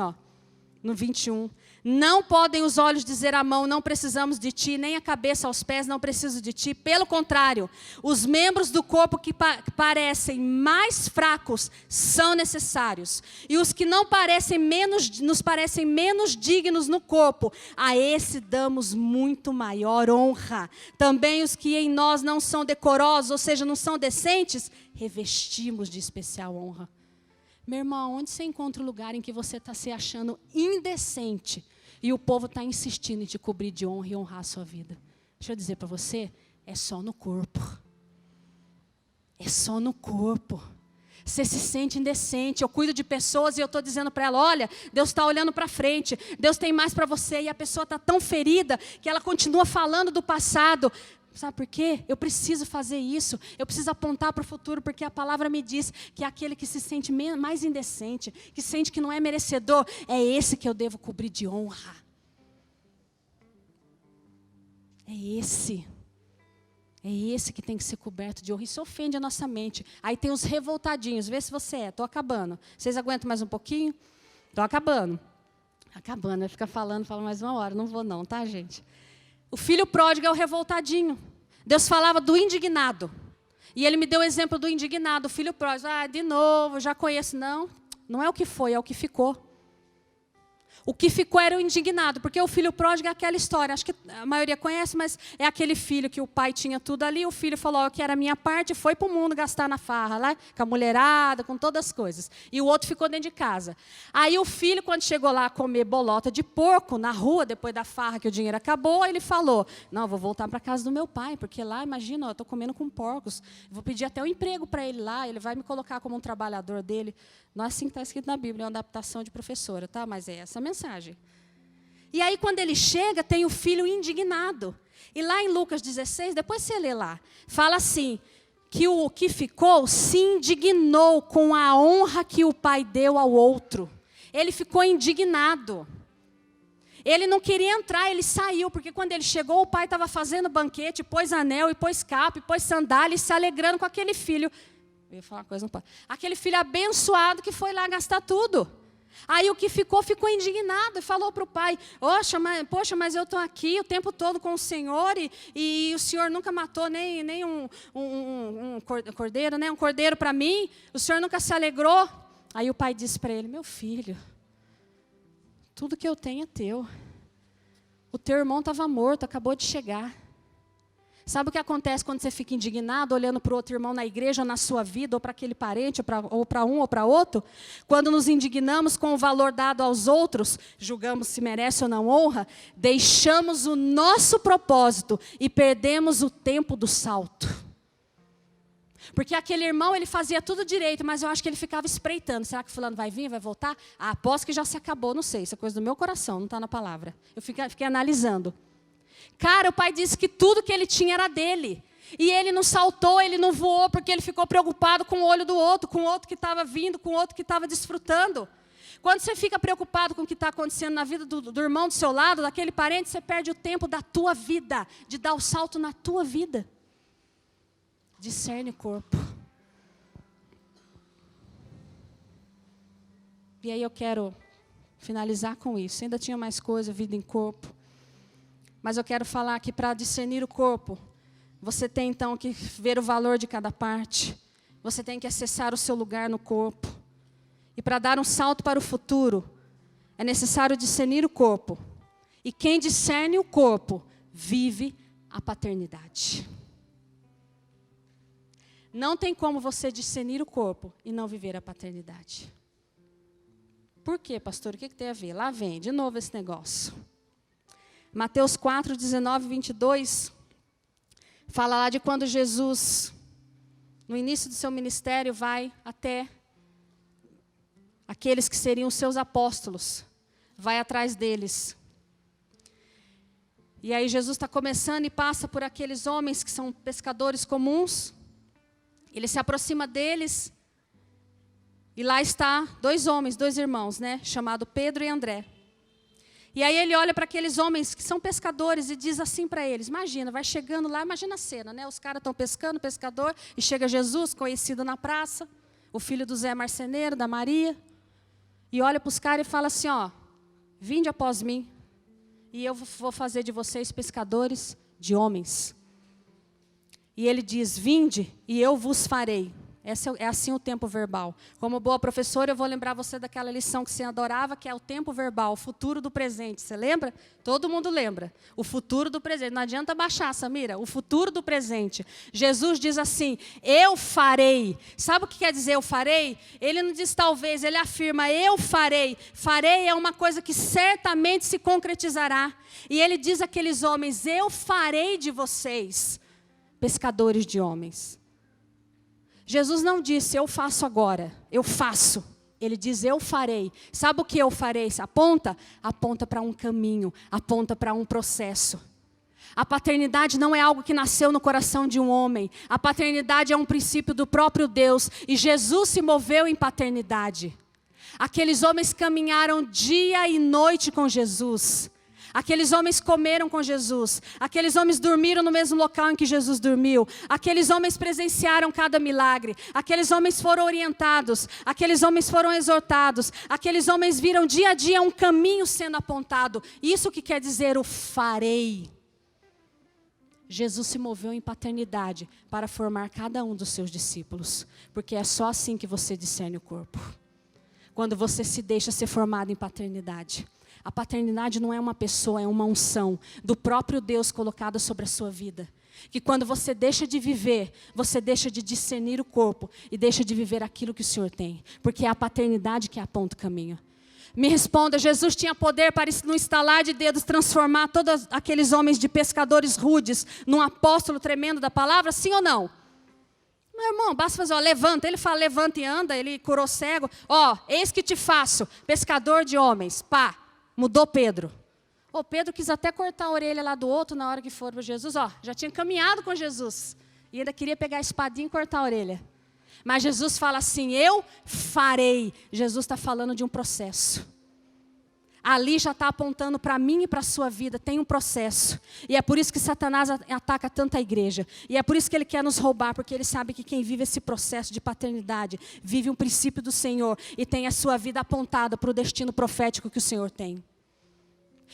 no 21, não podem os olhos dizer à mão, não precisamos de ti, nem a cabeça aos pés, não preciso de ti. Pelo contrário, os membros do corpo que parecem mais fracos são necessários. E os que nos parecem menos dignos no corpo, a esse damos muito maior honra. Também os que em nós não são decorosos, ou seja, não são decentes, revestimos de especial honra. Meu irmão, onde você encontra o lugar em que você está se achando indecente e o povo está insistindo em te cobrir de honra e honrar a sua vida? Deixa eu dizer para você, é só no corpo. É só no corpo. Você se sente indecente. Eu cuido de pessoas e eu estou dizendo para ela, olha, Deus está olhando para frente, Deus tem mais para você. E a pessoa está tão ferida que ela continua falando do passado. Sabe por quê? Eu preciso fazer isso. Eu preciso apontar para o futuro, porque a palavra me diz que aquele que se sente mais indecente, que sente que não é merecedor, é esse que eu devo cobrir de honra. É esse. É esse que tem que ser coberto de honra. Isso ofende a nossa mente. Aí tem os revoltadinhos. Vê se você é. Estou acabando. Vocês aguentam mais um pouquinho? Estou acabando. Acabando. Vai ficar falando mais uma hora. Não vou não, tá, gente? O filho pródigo é o revoltadinho. Deus falava do indignado. E ele me deu o exemplo do indignado. O filho pródigo, de novo, já conheço. Não, não é o que foi, é o que ficou. O que ficou era o indignado, porque o filho pródigo é aquela história, acho que a maioria conhece, mas é aquele filho que o pai tinha tudo ali, o filho falou, eu quero a minha parte, e foi para o mundo gastar na farra, lá, com a mulherada, com todas as coisas. E o outro ficou dentro de casa. Aí o filho, quando chegou lá a comer bolota de porco, na rua, depois da farra que o dinheiro acabou, ele falou, não, eu vou voltar para a casa do meu pai, porque lá, imagina, eu estou comendo com porcos, vou pedir até um emprego para ele lá, ele vai me colocar como um trabalhador dele. Não é assim que está escrito na Bíblia, é uma adaptação de professora, tá? Mas é essa a mensagem. E aí, quando ele chega, tem o filho indignado. E lá em Lucas 16, depois você lê lá, fala assim, que o que ficou se indignou com a honra que o pai deu ao outro. Ele ficou indignado. Ele não queria entrar, ele saiu, porque quando ele chegou, o pai estava fazendo banquete, pôs anel, e pôs capa, e pôs sandália, e se alegrando com aquele filho. Eu ia falar uma coisa, não pode. Aquele filho abençoado que foi lá gastar tudo. Aí o que ficou indignado e falou para o pai, poxa, mas eu estou aqui o tempo todo com o Senhor e o Senhor nunca matou nem um cordeiro, né? Um cordeiro para mim, o Senhor nunca se alegrou. Aí o pai disse para ele, meu filho, tudo que eu tenho é teu. O teu irmão estava morto, acabou de chegar. Sabe o que acontece quando você fica indignado, olhando para o outro irmão na igreja, ou na sua vida, ou para aquele parente, ou para um ou para outro? Quando nos indignamos com o valor dado aos outros, julgamos se merece ou não honra, deixamos o nosso propósito e perdemos o tempo do salto. Porque aquele irmão, ele fazia tudo direito, mas eu acho que ele ficava espreitando. Será que fulano vai vir, vai voltar? Aposto que já se acabou, não sei, isso é coisa do meu coração, não está na palavra. Eu fiquei analisando. Cara, o pai disse que tudo que ele tinha era dele. E ele não saltou, ele não voou, porque ele ficou preocupado com o olho do outro, com o outro que estava vindo, com o outro que estava desfrutando. Quando você fica preocupado com o que está acontecendo na vida do irmão do seu lado, daquele parente, você perde o tempo da tua vida, de dar o salto na tua vida. Discerne o corpo. E aí eu quero finalizar com isso. Ainda tinha mais coisa, vida em corpo. Mas eu quero falar que para discernir o corpo, você tem então que ver o valor de cada parte. Você tem que acessar o seu lugar no corpo. E para dar um salto para o futuro, é necessário discernir o corpo. E quem discerne o corpo, vive a paternidade. Não tem como você discernir o corpo e não viver a paternidade. Por quê, pastor? O que tem a ver? Lá vem, de novo esse negócio. Mateus 4, 19 e 22, fala lá de quando Jesus, no início do seu ministério, vai até aqueles que seriam os seus apóstolos, vai atrás deles. E aí Jesus está começando e passa por aqueles homens que são pescadores comuns, ele se aproxima deles E lá está 2 homens, 2 irmãos, né? Chamado Pedro e André. E aí ele olha para aqueles homens que são pescadores e diz assim para eles, imagina, vai chegando lá, imagina a cena, né? Os caras estão pescando, pescador, e chega Jesus, conhecido na praça, o filho do Zé Marceneiro, da Maria, e olha para os caras e fala assim, ó, vinde após mim, e eu vou fazer de vocês pescadores de homens. E ele diz, vinde e eu vos farei. É assim o tempo verbal. Como boa professora, eu vou lembrar você daquela lição que você adorava, que é o tempo verbal, o futuro do presente. Você lembra? Todo mundo lembra. O futuro do presente. Não adianta baixar, Samira. O futuro do presente. Jesus diz assim, eu farei. Sabe o que quer dizer eu farei? Ele não diz talvez, ele afirma, eu farei. Farei é uma coisa que certamente se concretizará. E ele diz àqueles homens, eu farei de vocês pescadores de homens. Jesus não disse, eu faço agora, eu faço. Ele diz, eu farei. Sabe o que eu farei? Aponta? Aponta para um caminho, aponta para um processo. A paternidade não é algo que nasceu no coração de um homem. A paternidade é um princípio do próprio Deus. E Jesus se moveu em paternidade. Aqueles homens caminharam dia e noite com Jesus. Aqueles homens comeram com Jesus. Aqueles homens dormiram no mesmo local em que Jesus dormiu. Aqueles homens presenciaram cada milagre. Aqueles homens foram orientados. Aqueles homens foram exortados. Aqueles homens viram dia a dia um caminho sendo apontado. Isso que quer dizer o farei. Jesus se moveu em paternidade para formar cada um dos seus discípulos. Porque é só assim que você discerne o corpo. Quando você se deixa ser formado em paternidade. A paternidade não é uma pessoa, é uma unção do próprio Deus colocada sobre a sua vida. Que quando você deixa de viver, você deixa de discernir o corpo e deixa de viver aquilo que o Senhor tem. Porque é a paternidade que aponta o caminho. Me responda, Jesus tinha poder para, no estalar de dedos, transformar todos aqueles homens de pescadores rudes num apóstolo tremendo da palavra? Sim ou não? Meu irmão, basta fazer, ó, levanta. Ele fala, levanta e anda, ele curou cego. Ó, eis que te faço, pescador de homens. Pá. Mudou Pedro. Pedro quis até cortar a orelha lá do outro na hora que for para Jesus. Já tinha caminhado com Jesus. E ainda queria pegar a espadinha e cortar a orelha. Mas Jesus fala assim, eu farei. Jesus está falando de um processo. Ali já está apontando para mim e para a sua vida. Tem um processo. E é por isso que Satanás ataca tanto a igreja. E é por isso que ele quer nos roubar. Porque ele sabe que quem vive esse processo de paternidade, vive um princípio do Senhor. E tem a sua vida apontada para o destino profético que o Senhor tem.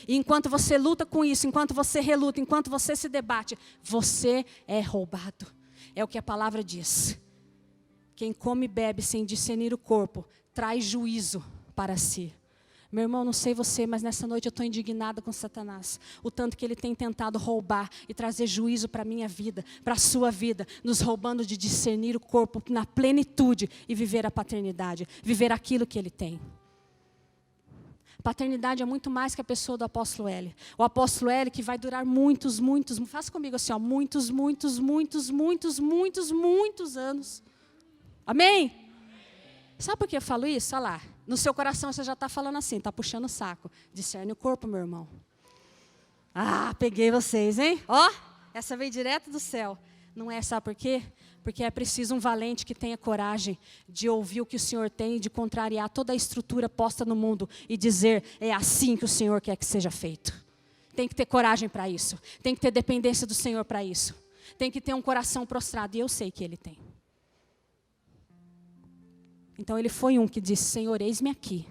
E enquanto você luta com isso, enquanto você reluta, enquanto você se debate, você é roubado. É o que a palavra diz. Quem come e bebe sem discernir o corpo, traz juízo para si. Meu irmão, não sei você, mas nessa noite eu estou indignada com Satanás. O tanto que ele tem tentado roubar e trazer juízo para a minha vida, para a sua vida, nos roubando de discernir o corpo na plenitude e viver a paternidade, viver aquilo que ele tem. Paternidade é muito mais que a pessoa do apóstolo L. O apóstolo L que vai durar muitos, faça comigo assim, ó, muitos anos. Amém? Sabe por que eu falo isso? Olha lá. No seu coração você já está falando assim, está puxando o saco. Discerne o corpo, meu irmão. Peguei vocês, hein? Essa veio direto do céu. Não é, sabe por quê? Porque é preciso um valente que tenha coragem de ouvir o que o Senhor tem, de contrariar toda a estrutura posta no mundo e dizer, é assim que o Senhor quer que seja feito. Tem que ter coragem para isso. Tem que ter dependência do Senhor para isso. Tem que ter um coração prostrado, e eu sei que Ele tem. Então ele foi um que disse, Senhor, eis-me aqui,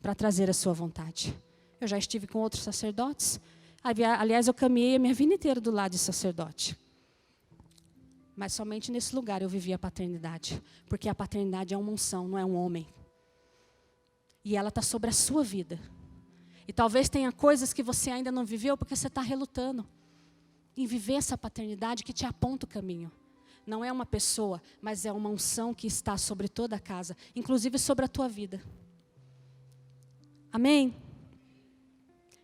para trazer a sua vontade. Eu já estive com outros sacerdotes. Aliás, eu caminhei a minha vida inteira do lado de sacerdote. Mas somente nesse lugar eu vivi a paternidade. Porque a paternidade é uma unção, não é um homem. E ela está sobre a sua vida. E talvez tenha coisas que você ainda não viveu porque você está relutando em viver essa paternidade que te aponta o caminho. Não é uma pessoa, mas é uma unção que está sobre toda a casa, inclusive sobre a tua vida. Amém?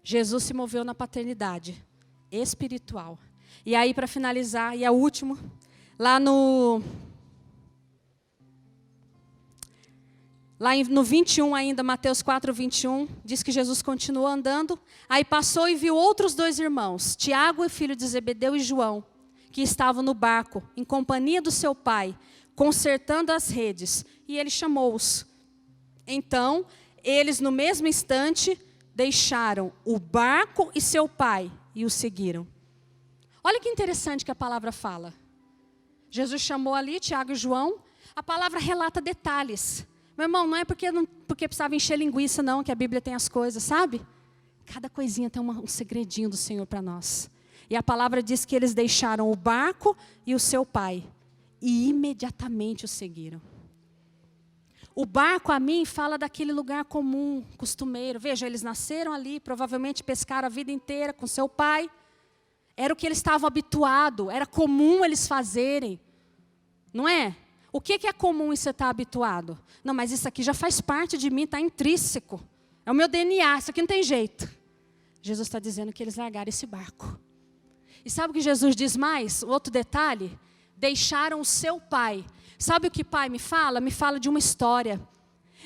Jesus se moveu na paternidade espiritual. E aí, para finalizar, e é o último, lá no 21 ainda, Mateus 4, 21, diz que Jesus continuou andando, aí passou e viu outros 2 irmãos, Tiago, filho de Zebedeu, e João, que estavam no barco, em companhia do seu pai, consertando as redes. E ele chamou-os. Então, eles no mesmo instante deixaram o barco e seu pai e o seguiram. Olha que interessante que a palavra fala. Jesus chamou ali Tiago e João. A palavra relata detalhes. Meu irmão, não é porque precisava encher linguiça não, que a Bíblia tem as coisas, sabe? Cada coisinha tem um segredinho do Senhor para nós. E a palavra diz que eles deixaram o barco e o seu pai. E imediatamente o seguiram. O barco, a mim, fala daquele lugar comum, costumeiro. Veja, eles nasceram ali, provavelmente pescaram a vida inteira com seu pai. Era o que eles estavam habituados, era comum eles fazerem. Não é? O que é comum e você está habituado? Não, mas isso aqui já faz parte de mim, está intrínseco. É o meu DNA, isso aqui não tem jeito. Jesus está dizendo que eles largaram esse barco. E sabe o que Jesus diz mais? Outro detalhe? Deixaram o seu pai. Sabe o que pai me fala? Me fala de uma história.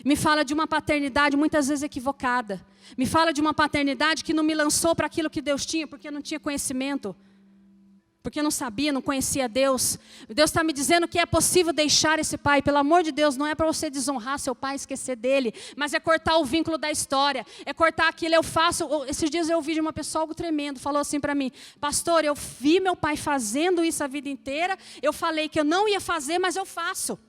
Me fala de uma paternidade muitas vezes equivocada. Me fala de uma paternidade que não me lançou para aquilo que Deus tinha, porque não tinha conhecimento. Porque não sabia, não conhecia Deus. Deus está me dizendo que é possível deixar esse pai. Pelo amor de Deus, não é para você desonrar seu pai, esquecer dele. Mas é cortar o vínculo da história. É cortar aquilo. Eu faço. Esses dias eu ouvi de uma pessoa algo tremendo. Falou assim para mim: pastor, eu vi meu pai fazendo isso a vida inteira. Eu falei que eu não ia fazer, mas eu faço.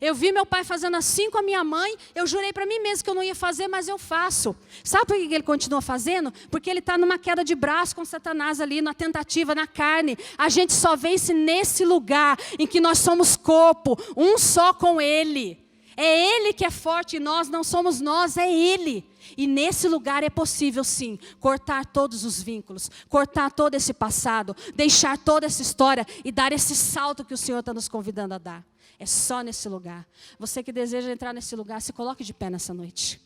Eu vi meu pai fazendo assim com a minha mãe. Eu jurei para mim mesmo que eu não ia fazer, mas eu faço. Sabe por que ele continua fazendo? Porque ele está numa queda de braço com Satanás ali, na tentativa, na carne. A gente só vence nesse lugar em que nós somos corpo, um só com ele. É ele que é forte e nós não somos nós, é ele. E nesse lugar é possível sim, cortar todos os vínculos, cortar todo esse passado, deixar toda essa história e dar esse salto que o Senhor está nos convidando a dar. É só nesse lugar. Você que deseja entrar nesse lugar, se coloque de pé nessa noite.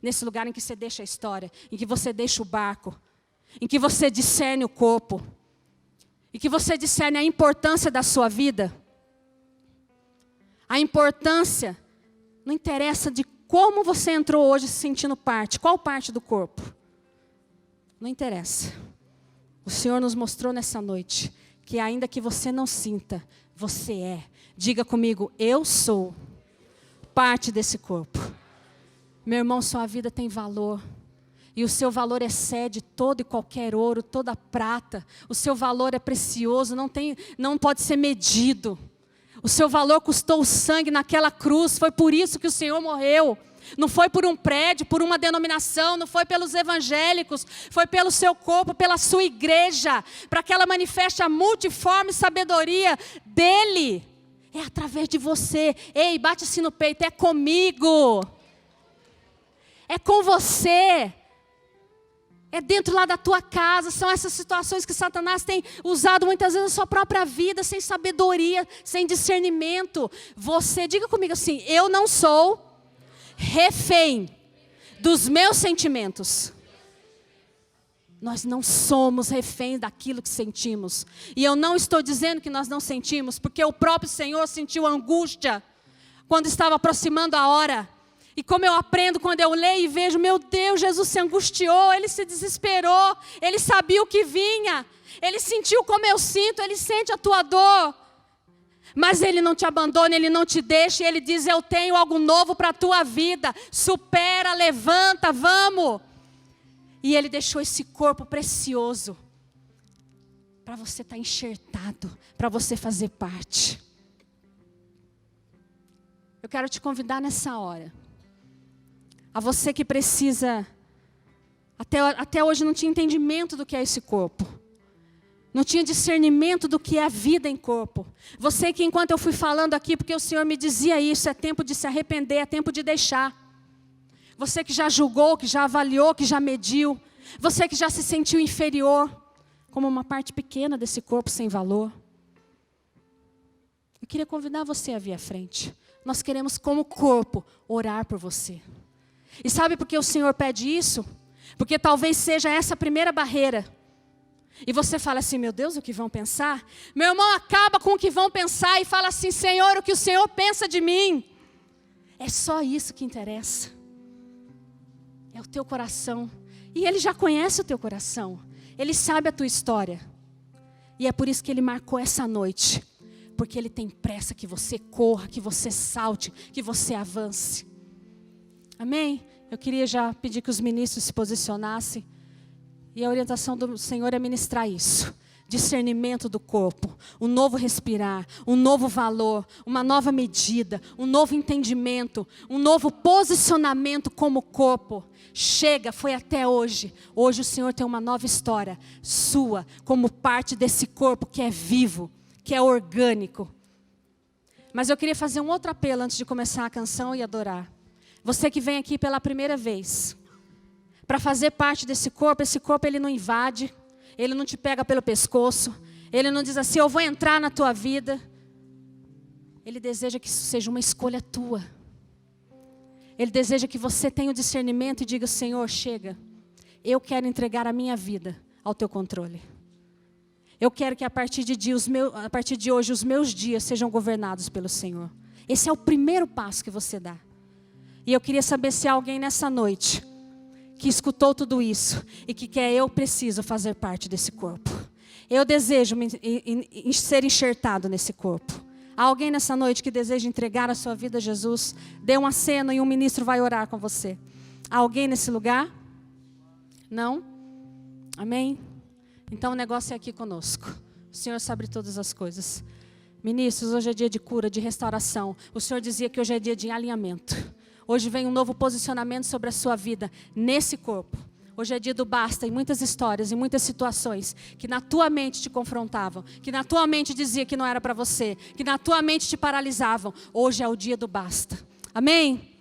Nesse lugar em que você deixa a história, em que você deixa o barco, em que você discerne o corpo, em que você discerne a importância da sua vida. A importância, não interessa de como você entrou hoje se sentindo parte, qual parte do corpo. Não interessa. O Senhor nos mostrou nessa noite que ainda que você não sinta, você é. Diga comigo, eu sou parte desse corpo. Meu irmão, sua vida tem valor. E o seu valor excede todo e qualquer ouro, toda prata. O seu valor é precioso, não pode ser medido. O seu valor custou o sangue naquela cruz. Foi por isso que o Senhor morreu. Não foi por um prédio, por uma denominação, não foi pelos evangélicos, foi pelo seu corpo, pela sua igreja, para que ela manifeste a multiforme sabedoria dele. É através de você. Ei, bate assim no peito, é comigo. É com você. É dentro lá da tua casa. São essas situações que Satanás tem usado muitas vezes na sua própria vida, sem sabedoria, sem discernimento. Você, diga comigo assim, eu não sou refém dos meus sentimentos. Nós não somos reféns daquilo que sentimos. E eu não estou dizendo que nós não sentimos, porque o próprio Senhor sentiu angústia quando estava aproximando a hora. E como eu aprendo quando eu leio e vejo, meu Deus, Jesus se angustiou, Ele se desesperou, Ele sabia o que vinha, Ele sentiu como eu sinto, Ele sente a tua dor. Mas Ele não te abandona, Ele não te deixa, e Ele diz, eu tenho algo novo para a tua vida, supera, levanta, vamos. E Ele deixou esse corpo precioso para você estar enxertado, para você fazer parte. Eu quero te convidar nessa hora, a você que precisa, até hoje não tinha entendimento do que é esse corpo, não tinha discernimento do que é a vida em corpo. Você que enquanto eu fui falando aqui, porque o Senhor me dizia isso, é tempo de se arrepender, é tempo de deixar. Você que já julgou, que já avaliou, que já mediu. Você que já se sentiu inferior, como uma parte pequena desse corpo sem valor. Eu queria convidar você a vir à frente. Nós queremos, como corpo, orar por você. E sabe por que o Senhor pede isso? Porque talvez seja essa a primeira barreira. E você fala assim, meu Deus, o que vão pensar? Meu irmão, acaba com o que vão pensar e fala assim, Senhor, o que o Senhor pensa de mim? É só isso que interessa. É o teu coração. E Ele já conhece o teu coração. Ele sabe a tua história. E é por isso que Ele marcou essa noite porque Ele tem pressa que você corra, que você salte, que você avance. Amém? Eu queria já pedir que os ministros se posicionassem. E a orientação do Senhor é ministrar isso. Discernimento do corpo, um novo respirar, um novo valor, uma nova medida, um novo entendimento, um novo posicionamento como corpo. Chega, foi até hoje. Hoje o Senhor tem uma nova história sua, como parte desse corpo que é vivo, que é orgânico. Mas eu queria fazer um outro apelo antes de começar a canção e adorar. Você que vem aqui pela primeira vez, para fazer parte desse corpo, esse corpo ele não invade, ele não te pega pelo pescoço, ele não diz assim, eu vou entrar na tua vida. Ele deseja que isso seja uma escolha tua. Ele deseja que você tenha o discernimento e diga, Senhor, chega, eu quero entregar a minha vida ao teu controle. Eu quero que a partir de hoje os meus dias sejam governados pelo Senhor. Esse é o primeiro passo que você dá. E eu queria saber se há alguém nessa noite que escutou tudo isso e que quer, eu preciso fazer parte desse corpo. Eu desejo ser enxertado nesse corpo. Há alguém nessa noite que deseja entregar a sua vida a Jesus? Dê um aceno e um ministro vai orar com você. Há alguém nesse lugar? Não? Amém? Então o negócio é aqui conosco. O Senhor sabe todas as coisas. Ministros, hoje é dia de cura, de restauração. O Senhor dizia que hoje é dia de alinhamento. Hoje vem um novo posicionamento sobre a sua vida, nesse corpo. Hoje é dia do basta, em muitas histórias, em muitas situações, que na tua mente te confrontavam, que na tua mente dizia que não era para você, que na tua mente te paralisavam. Hoje é o dia do basta. Amém?